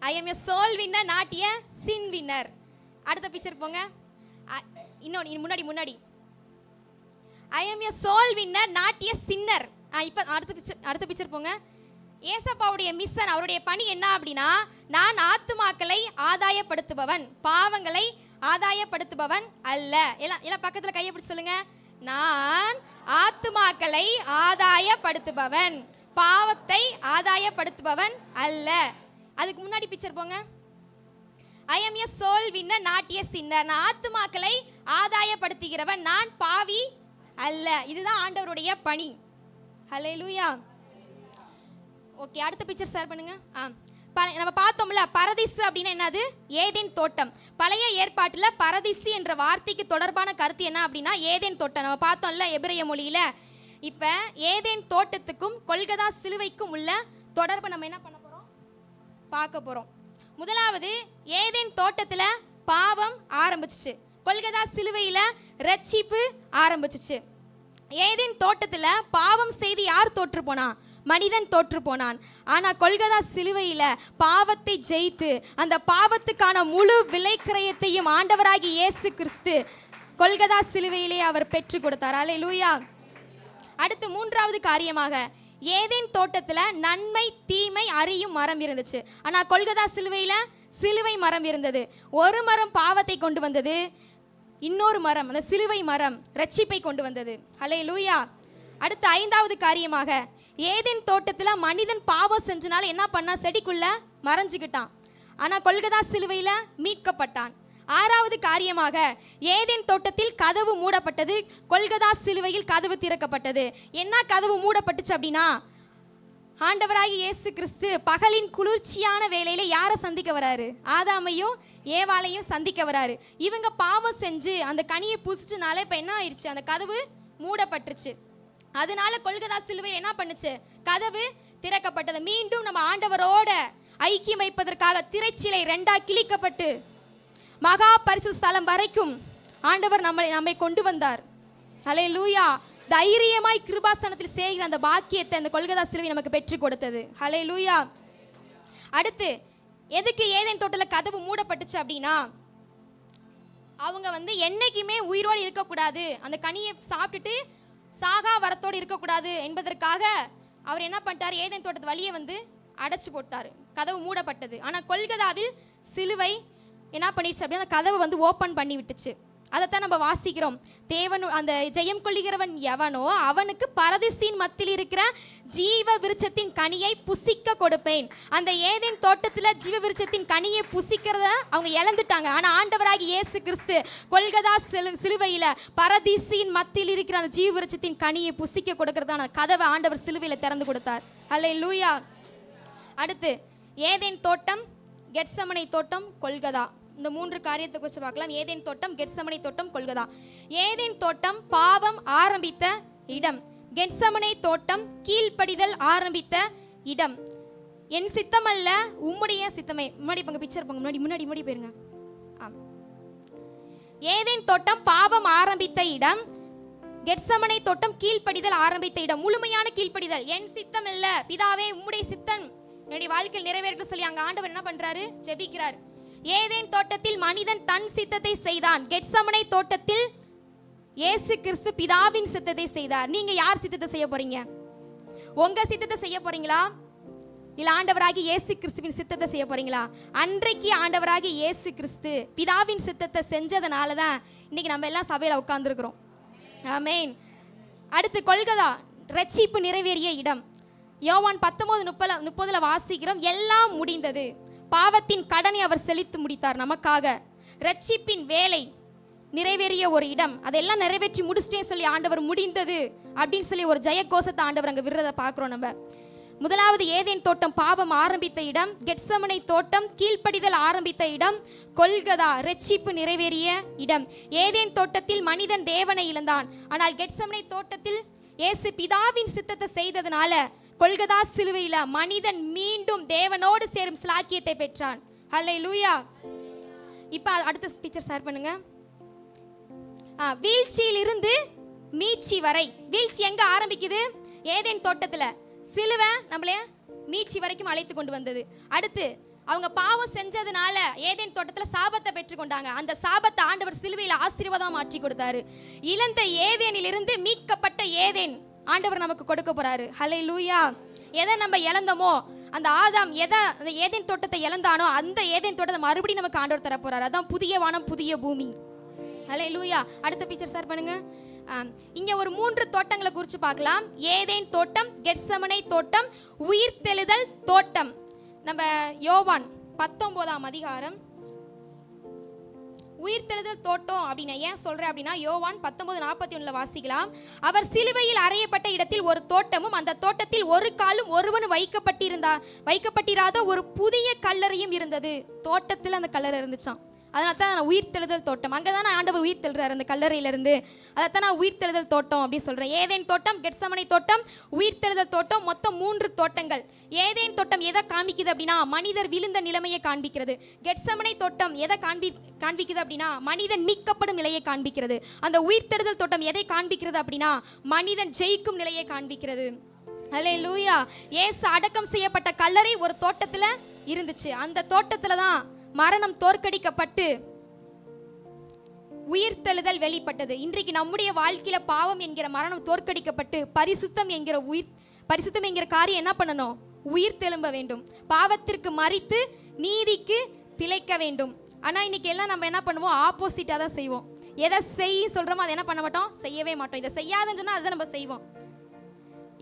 I am a soul winner, not a sin winner. அடுத்த பிக்சர் போங்க. இன்னொன்று முன்னாடி I am a soul winner, not a sinner. இப்போ அடுத்த பிக்சர் போங்க. ஏசப்பாவுடைய மிஷன், அவருடைய பணி என்ன அப்படின்னா, நான் ஆத்துமாக்களை ஆதாயப்படுத்துபவன், பாவங்களை ஆதாயப்படுத்துபவன் அல்ல. எல்லாம் பக்கத்தில் கையை பிடிச்சு சொல்லுங்க. நான் ஆத்துமாக்களை ஆதாயப்படுத்துபவன், பாவத்தை ஆதாயப்படுத்துபவன் அல்ல. அதுக்கு முன்னாடி பிக்சர் போங்க. I am a soul winner, not a sinner. நான் ஆத்துமாக்களை ஆதாயப்படுத்துகிறவன், நான் பாவி அல்ல. இதுதான் ஆண்டவருடைய பணி. ஹல்லேலூயா. ஓகே, அடுத்த பிக்சர் ஷேர் பண்ணுங்க. நம்ம பார்த்தோம்ல, பரதீசு அப்படின்னா என்னது? ஏதேன் தோட்டம். பழைய ஏற்பாட்டில் பரதீசு என்ற வார்த்தைக்கு தொடர்பான கருத்து என்ன அப்படின்னா ஏதேன் தோட்டம். நம்ம பார்த்தோம்ல எபிரேய மொழியில. இப்போ ஏதேன் தோட்டத்துக்கும் கொல்கதா சிலுவைக்கும் உள்ள தொடர்பை நம்ம என்ன பண்ண போறோம்? பார்க்க போறோம். முதலாவது, ஏதேன் தோட்டத்தில் பாவம் ஆரம்பிச்சிச்சு, கொல்கதா சிலுவையில் ரட்சிப்பு ஆரம்பிச்சிச்சு. ஏதேன் தோட்டத்தில் பாவம் செய்து யார் தோற்று போனா? மனிதன் தோற்று போனான். ஆனால் கொல்கதா சிலுவையில் பாவத்தை ஜெயித்து அந்த பாவத்துக்கான முழு விலைக்கிரயத்தையும் ஆண்டவராகி இயேசு கிறிஸ்து கொல்கதா சிலுவையிலே அவர் பெற்று கொடுத்தார். அல்லேலூயா. அடுத்து மூன்றாவது காரியமாக, ஏதேன் தோட்டத்தில் நன்மை தீமை அறியும் மரம் இருந்துச்சு. ஆனால் கொல்கதா சிலுவையில் சிலுவை மரம் இருந்தது. ஒரு மரம் பாவத்தை கொண்டு வந்தது, இன்னொரு மரம், அந்த சிலுவை மரம், ரட்சிப்பை கொண்டு வந்தது. அல்லேலூயா. அடுத்து ஐந்தாவது காரியமாக, ஏதேன் தோட்டத்தில் மனிதன் பாவம் செஞ்சனால என்ன பண்ணா? செடிக்குள்ள மறைஞ்சுக்கிட்டான். ஆனால் கொல்கதா சிலுவையில் மீட்கப்பட்டான். ஆறாவது காரியமாக ஏதேன் தோட்டத்தில் கதவு மூடப்பட்டது, கொல்கதா சிலுவையில் கதவு திறக்கப்பட்டது. என்ன கதவு மூடப்பட்டுச்சு அப்படின்னா, ஆண்டவராகிய இயேசு கிறிஸ்து பகலின் குளிர்ச்சியான வேளையில யாரை சந்திக்க வராரு? ஆதாமையும் ஏவாளையும் சந்திக்க வராரு. இவங்க பாவம் செஞ்சு அந்த கனியை புசிச்சனால இப்ப என்ன ஆயிடுச்சு? அந்த கதவு மூடப்பட்டுருச்சு. அதனால கொல்கதா சிலுவையில் என்ன பண்ணுச்சு? கதவு திறக்கப்பட்டது. மீண்டும் நம்ம ஆண்டவரோட ஐக்கியம் வைப்பதற்காக திரைச்சீலை 2ஆ கிழிக்கப்பட்டு மகா பரிசுத்த ஸ்தலம் வரைக்கும் ஆண்டவர் நம்மை கொண்டு வந்தார். ஹல்லேலூயா. தைரியமாய் கிருபாஸ்தானத்தில் சேர்கிற அந்த பாக்கியத்தை அந்த கொல்கதா சிலுவை நமக்கு பெற்று கொடுத்தது. ஹல்லேலூயா. அடுத்து எதுக்கு ஏதேன் தோட்டத்தில் கதவு மூடப்பட்டுச்சு அப்படின்னா, அவங்க என்னைக்குமே உயிரோடு இருக்கக்கூடாது, அந்த கனியை சாப்பிட்டுட்டு சாகா வரத்தோடு இருக்கக்கூடாது என்பதற்காக அவர் என்ன பண்ணிட்டார்? ஏதேன் தோட்டத்து வழியை அடைச்சு போட்டார். கதவு மூடப்பட்டது. ஆனால் கொல்கதாவில் சிலுவை என்ன பண்ணிடுச்சு அப்படின்னா, அந்த கதவை ஓப்பன் பண்ணி விட்டுச்சு. அதைத்தான் நம்ம வாசிக்கிறோம். தேவன் அந்த ஜெயம் கொள்ளுகிறவன் எவனோ அவனுக்கு பரதீசின் மத்தியில் இருக்கிற ஜீவ விருட்சத்தின் கனியை புசிக்க கொடுப்பேன். அந்த ஏதேன் தோட்டத்தில் ஜீவ விருட்சத்தின் கனியை புசிக்கிறத அவங்க இழந்துட்டாங்க. ஆனால் ஆண்டவராகி இயேசு கிறிஸ்து கொல்கதா சிலுவையில் பரதீசின் மத்தியில் இருக்கிற அந்த ஜீவ விருட்சத்தின் கனியை புசிக்க கொடுக்கறதான கதவை ஆண்டவர் சிலுவையில் திறந்து கொடுத்தார். ஹல்லேலூயா. அடுத்து ஏதேன் தோட்டம், கெத்சமனை தோட்டம், கொல்கதா. இந்த 3 காரியத்தை குறித்து பார்க்கலாம். ஏதேன் தோட்டம், கெத்சமனை தோட்டம், கொல்கதா. ஏதேன் தோட்டம் பாவம் ஆரம்பித்த இடம். கெத்சமனை தோட்டம் கீழ்ப்படிதல் ஆரம்பித்த இடம். என் சித்தம் அல்ல உம்முடைய சித்தமே. முன்னாடி போங்க, பிக்சர் போங்க, முன்னாடி போயிருங்க. ஏதேன் தோட்டம் பாவம் ஆரம்பித்த இடம், கெத்சமனை தோட்டம் கீழ்ப்படிதல் ஆரம்பித்த இடம். முழுமையான கீழ்ப்படிதல். என் சித்தம் அல்ல பிதாவே உம்முடைய சித்தம் என்னுடைய வாழ்க்கையில் நிறைவேற்ற சொல்லி அங்க ஆண்டவர் என்ன பண்றாரு? ஜெபிக்கிறார். ஏதேன் தோட்டத்தில் மனிதன் தன் சித்தத்தை செய்தான். கெத்சமனை தோட்டத்தில் இயேசு கிறிஸ்து பிதாவின் சித்தத்தை செய்தார். நீங்க யார் சித்தத்தை செய்ய போறீங்க? உங்க சித்தத்தை செய்ய போறீங்களா, இல்ல ஆண்டவராகி இயேசு கிறிஸ்துவின் சித்தத்தை செய்ய போறீங்களா? அன்றைக்கு ஆண்டவராகி இயேசு கிறிஸ்து பிதாவின் சித்தத்தை செஞ்சதனால தான் இன்னைக்கு நம்ம எல்லாம் சபையில உட்கார்ந்துருக்கிறோம். ஆமென். அடுத்து கொல்கதா ரட்சிப்பு நிறைவேறிய இடம். யோவான் 19:30 வாசிக்கிறோம். எல்லாம் முடிந்தது, பாவத்தின் கடனை அவர் செலுத்தி முடித்தார் நமக்காக. ரட்சிப்பின் வேலை நிறைவேறிய ஒரு இடம். அதெல்லாம் நிறைவேற்றி முடிச்சிட்டேன்னு சொல்லி ஆண்டவர் முடிந்தது அப்படின்னு சொல்லி ஒரு ஜெயகோஷத்தை ஆண்டவர் அங்கே விடுறதை பார்க்குறோம் நம்ம. முதலாவது ஏதேன் தோட்டம் பாவம் ஆரம்பித்த இடம், கெத்சமனை தோட்டம் கீழ்ப்படிதல் ஆரம்பித்த இடம், கொல்கதா ரட்சிப்பு நிறைவேறிய இடம். ஏதேன் தோட்டத்தில் மனிதன் தேவனை இழந்தான், ஆனால் கெத்சமனை தோட்டத்தில் இயேசு பிதாவின் சித்தத்தை செய்ததுனால கொல்கதா சிலுவையில மனிதன் மீண்டும் தேவனோடு சேரும் ஸ்லாக்கியத்தை பெற்றான். ஹல்லேலூயா. இப்போ அடுத்த பிக்சர் ஷேர் பண்ணுங்க. வீழ்ச்சியில் இருந்து மீட்சி வரை. வீழ்ச்சி எங்க ஆரம்பிக்குது? ஏதேன் தோட்டத்துல. சிலுவை நம்மளே மீட்சி வரைக்கும் அழைத்து கொண்டு வந்தது. அடுத்து அவங்க பாவம் செஞ்சதுனால ஏதேன் தோட்டத்துல சாபத்தை பெற்றுக்கொண்டாங்க. அந்த சாபத்தை ஆண்டவர் சிலுவையில் ஆசீர்வாதமா மாற்றி கொடுத்தாரு. இழந்த ஏதேனிலிருந்து மீட்கப்பட்ட ஏதேன் ஆண்டவர் நமக்கு கொடுக்க போறாரு. ஹல்லேலூயா. எதை நம்ம இழந்தோமோ, அந்த ஆதாம் எதை அந்த ஏதேன் தோட்டத்தை இழந்தானோ அந்த ஏதேன் தோட்டத்தை மறுபடியும் நமக்கு ஆண்டவர் தர போறாரு. அதான் புதிய வானம் புதிய பூமி. ஹல்லேலூயா. அடுத்த பிக்சர் ஷேர் பண்ணுங்க. இங்க ஒரு 3 தோட்டங்களை குறித்து பார்க்கலாம். ஏதேன் தோட்டம், கெத்சமனை தோட்டம், உயிர்த்தெழுதல் தோட்டம். நம்ம யோவான் 19ஆம் அதிகாரம் உயிர்த்தெழுதல் தோட்டம் அப்படின்னு ஏன் சொல்றேன் அப்படின்னா, யோவான் 19:41 வாசிக்கலாம். அவர் சிலுவையில் அறையப்பட்ட இடத்தில் ஒரு தோட்டமும் அந்த தோட்டத்தில் ஒரு காலும் ஒருவனும் வைக்கப்பட்டிராத ஒரு புதிய கல்லறையும் இருந்தது. தோட்டத்தில் அந்த கல்லறை இருந்துச்சான். அதனால தான் நான் உயிர்த்தெழுதல் தோட்டம், அங்கே தான் ஆண்டவர் உயிர் தெழுறாரு அந்த கல்லறையிலிருந்து. அதைத்தான் நான் உயிர்த்தெழுதல் தோட்டம் அப்படின்னு சொல்கிறேன். ஏதேன் தோட்டம், கெத்சமனை தோட்டம், உயிர்த்தெழுதல் தோட்டம், மொத்தம் 3 தோட்டங்கள். ஏதேன் தோட்டம் எதை காண்பிக்குது அப்படின்னா, மனிதர் விழுந்த நிலைமையை காண்பிக்கிறது. கெத்சமனை தோட்டம் எதை காண்பிக்குது அப்படின்னா, மனிதன் மீட்கப்படும் நிலையை காண்பிக்கிறது. அந்த உயிர்த்தெழுதல் தோட்டம் எதை காண்பிக்கிறது அப்படின்னா, மனிதன் ஜெயிக்கும் நிலையை காண்பிக்கிறது. ஹல்லேலூயா. இயேசு அடக்கம் செய்யப்பட்ட கல்லறை ஒரு தோட்டத்தில் இருந்துச்சு. அந்த தோட்டத்தில் தான் மரணம் தோற்கடிக்கப்பட்டு உயிர்த்தெழுதல் வெளிப்பட்டது. இன்றைக்கு நம்முடைய வாழ்க்கையில பாவம் என்கிற மரணம் தோற்கடிக்கப்பட்டு பரிசுத்தம் என்கிற காரியம் என்ன பண்ணணும்? உயிர்த்தெழும்ப வேண்டும். பாவத்திற்கு மரித்து நீதிக்கு பிழைக்க வேண்டும். ஆனா இன்னைக்கு எல்லாம் நம்ம என்ன பண்ணுவோம்? ஆப்போசிட்டா தான் செய்வோம். எதை செய்ய சொல்றோமோ அதை என்ன பண்ண மாட்டோம்? செய்யவே மாட்டோம். இதை செய்யாதுன்னு சொன்னா அதை நம்ம செய்வோம்.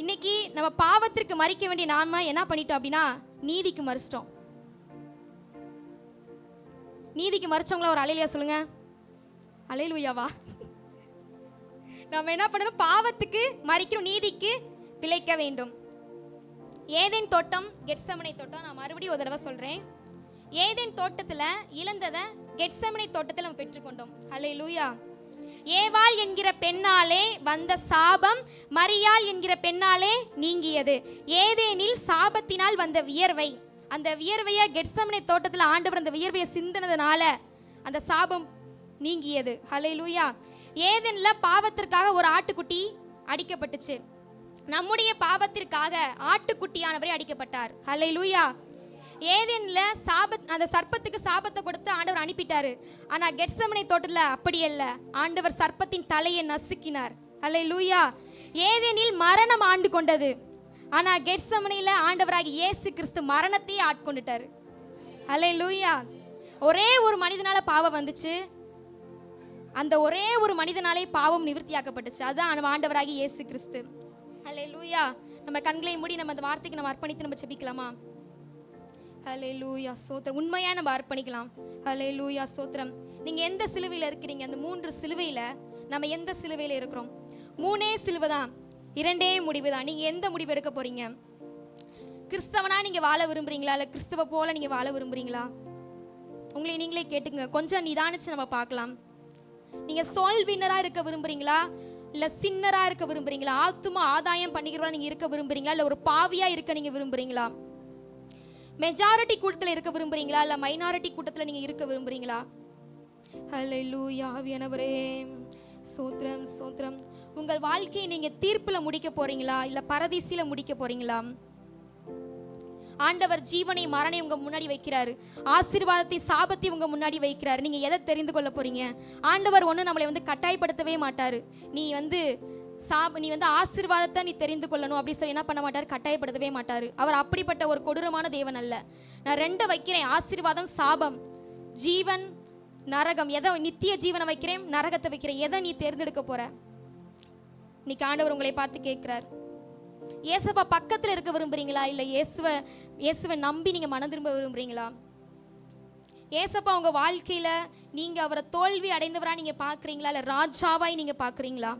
இன்னைக்கு நம்ம பாவத்திற்கு மரிக்க வேண்டிய நாம என்ன பண்ணிட்டோம் அப்படின்னா, நீதிக்கு மறிச்சிட்டோம். நீதிக்கு மறிச்சவங்கள ஒரு அலையிலையா சொல்லுங்க. அலையிலுயாவா? நம்ம என்ன பண்ணணும்? பாவத்துக்கு மறிக்கணும், நீதிக்கு பிழைக்க வேண்டும். ஏதேன் தோட்டம், கெத்செமனே தோட்டம். நான் மறுபடியும் ஒரு தடவை சொல்றேன். ஏதேன் தோட்டத்துல இழந்ததை கெத்செமனே தோட்டத்தில் நம்ம பெற்றுக்கொண்டோம். ஹல்லேலூயா. ஏவாள் என்கிற பெண்ணாலே வந்த சாபம் மரியாள் என்கிற பெண்ணாலே நீங்கியது. ஏதேனில் சாபத்தினால் வந்த வியர்வை, அந்த வியர்வையை கெத்செமனே தோட்டத்தில் ஆண்டவர் அந்த வியர்வையை சிந்தினதுனால அந்த சாபம் நீங்கியது. ஹல்லேலூயா. ஏதேன்ல பாவத்திற்காக ஒரு ஆட்டுக்குட்டி அடிக்கப்பட்டுச்சு. நம்முடைய பாவத்திற்காக ஆட்டுக்குட்டியானவரே அடிக்கப்பட்டார். ஹல்லேலூயா. ஏதேன்ல அந்த சர்ப்பத்துக்கு சாபத்தை கொடுத்து ஆண்டவர் அனுப்பிட்டாரு. ஆனா கெத்செமனே தோட்டத்துல அப்படி அல்ல, ஆண்டவர் சர்ப்பத்தின் தலையை நசுக்கினார். ஹல்லேலூயா. ஏதேனில் மரணம் ஆண்டு கொண்டது. ஆனா கெத்செமனேல ஆண்டவராகிய இயேசு கிறிஸ்து மரணத்தையே ஆட்கொண்டுட்டாரு. ஹல்லேலூயா. ஒரே ஒரு மனிதனால பாவம் வந்துச்சு, அந்த ஒரே ஒரு மனிதனாலே பாவம் நிவர்த்தியாக்கப்பட்டுச்சு. அதுதான் நம்ம ஆண்டவராகிய இயேசு கிறிஸ்து. ஹல்லேலூயா. நம்ம கண்களை மூடி நம்ம அந்த வார்த்தைக்கு நம்ம அர்ப்பணித்து நம்ம ஜெபிக்கலாமா? ஹல்லேலூயா ஸ்தோத்திரம். உண்மையா நம்ம அர்ப்பணிக்கலாம். ஹல்லேலூயா ஸ்தோத்திரம். நீங்க எந்த சிலுவையில இருக்கிறீங்க? அந்த 3 சிலுவையில நம்ம எந்த சிலுவையில இருக்கிறோம்? 3 சிலுவை தான், 2 முடிவு தான். நீங்க எந்த முடிவு எடுக்க போறீங்க? கிறிஸ்தவனா நீங்க வாழ விரும்புறீங்களா, இல்ல கிறிஸ்தவ போல நீங்க வாழ விரும்புறீங்களா? உங்களை நீங்களே கேட்டுங்க. கொஞ்சம் நிதானிச்சு நம்ம பார்க்கலாம். நீங்க சோல் வின்னரா இருக்க விரும்புறீங்களா, இல்ல சின்னரா இருக்க விரும்புறீங்களா? ஆத்துமா ஆதாயம் பண்ணிக்கிறவங்களா நீங்க இருக்க விரும்புறீங்களா, இல்ல ஒரு பாவியா இருக்க நீங்க விரும்புறீங்களா? மெஜாரிட்டி கூட்டத்தில் இருக்க விரும்புறீங்களா, இல்ல மைனாரிட்டி கூட்டத்தில் நீங்க இருக்க விரும்புறீங்களா? ஹல்லேலூயா. ஆவியானவரே ஸ்தோத்திரம் ஸ்தோத்திரம். உங்கள் வாழ்க்கையை நீங்க தீர்ப்புல முடிக்க போறீங்களா, இல்ல பரதீசில முடிக்க போறீங்களா? ஆண்டவர் ஜீவனை மரணை உங்க முன்னாடி வைக்கிறாரு, ஆசீர்வாதத்தை சாபத்தை உங்க முன்னாடி வைக்கிறாரு. நீங்க எதை தெரிந்து கொள்ள போறீங்க? ஆண்டவர் ஒண்ணு நம்மளை கட்டாயப்படுத்தவே மாட்டாரு. நீ ஆசீர்வாதத்தை நீ தெரிந்து கொள்ளணும் அப்படி சொல்லி என்ன பண்ண மாட்டாரு? கட்டாயப்படுத்தவே மாட்டாரு. அவர் அப்படிப்பட்ட ஒரு கொடூரமான தேவன் அல்ல. நான் 2 வைக்கிறேன், ஆசீர்வாதம் சாபம், ஜீவன் நரகம். எதை? நித்திய ஜீவனை வைக்கிறேன், நரகத்தை வைக்கிறேன். எதை நீ தேர்ந்தெடுக்க போற? இன்னைக்கு ஆண்டவர் உங்களை பார்த்து கேட்கிறார். இயேசுவா பக்கத்துல இருக்க விரும்புறீங்களா, இல்ல இயேசுவை நம்பி நீங்க மனம் திரும்ப விரும்புறீங்களா? இயேசப்பா உங்க வாழ்க்கையில நீங்க அவரை தோல்வி அடைந்தவரா நீங்க பாக்குறீங்களா, இல்ல ராஜாவாய் நீங்க பாக்குறீங்களா?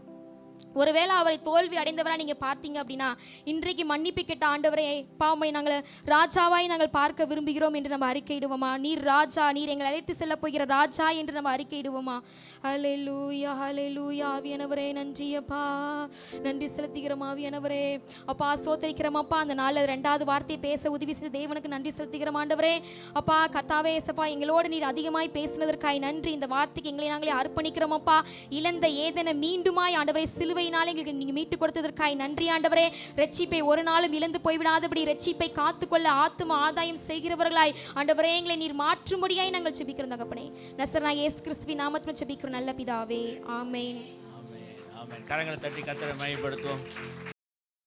ஒருவேளை அவரை தோல்வி அடைந்தவரா நீங்க பார்த்தீங்க அப்படின்னா, இன்றைக்கு மன்னிப்பு கேட்ட ஆண்டவரே, பாவமை நாங்கள் ராஜாவாய் நாங்கள் பார்க்க விரும்புகிறோம் என்று நம்ம அறிக்கையிடுவோமா? நீர் ராஜா, நீர் எங்களை அழைத்து செல்ல போகிற ராஜா என்று நம்ம அறிக்கையிடுவோமா? ஹல்லேலூயா ஹல்லேலூயா. ஆவியானவரே நன்றி அப்பா, நன்றி செலுத்துகிறோம் ஆவியானவரே. அப்பா ஸ்தோத்திரிக்கிறோம் அப்பா. அந்த நாளில் 2வது வார்த்தையை பேச உதவி செய்த தேவனுக்கு நன்றி செலுத்துகிறோம் ஆண்டவரே. அப்பா கர்த்தாவே ஏசப்பா, எங்களோடு நீர் அதிகமாய் பேசினதற்காய் நன்றி. இந்த வார்த்தைக்கு எங்களை நாங்களே அர்ப்பணிக்கிறோம் அப்பா. இழந்த ஏதென மீண்டுமாய் ஆண்டவரே சிலுவையினாலே எங்களுக்கு நீங்க மீட்டு கொடுத்ததற்காய் நன்றி ஆண்டவரே. ரட்சிப்பை ஒரு நாளும் இழந்து போய்விடாதபடி ரட்சிப்பை காத்துக்கொள்ள ஆத்தும ஆதாயம் செய்கிறவர்களாய் ஆண்டவரே எங்களை நீர் மாற்றும்படியாய் நாங்கள் ஜெபிக்கிறோம் தகப்பனே. நசரேயனாகிய இயேசு கிறிஸ்துவின் நாமத்தில் ஜெபிக்கிறோம் நல்ல பிதாவே. ஆமென். ஆமென். ஆமென். கரங்களை தட்டி கர்த்தரை மகிமைப்படுத்துவோம்.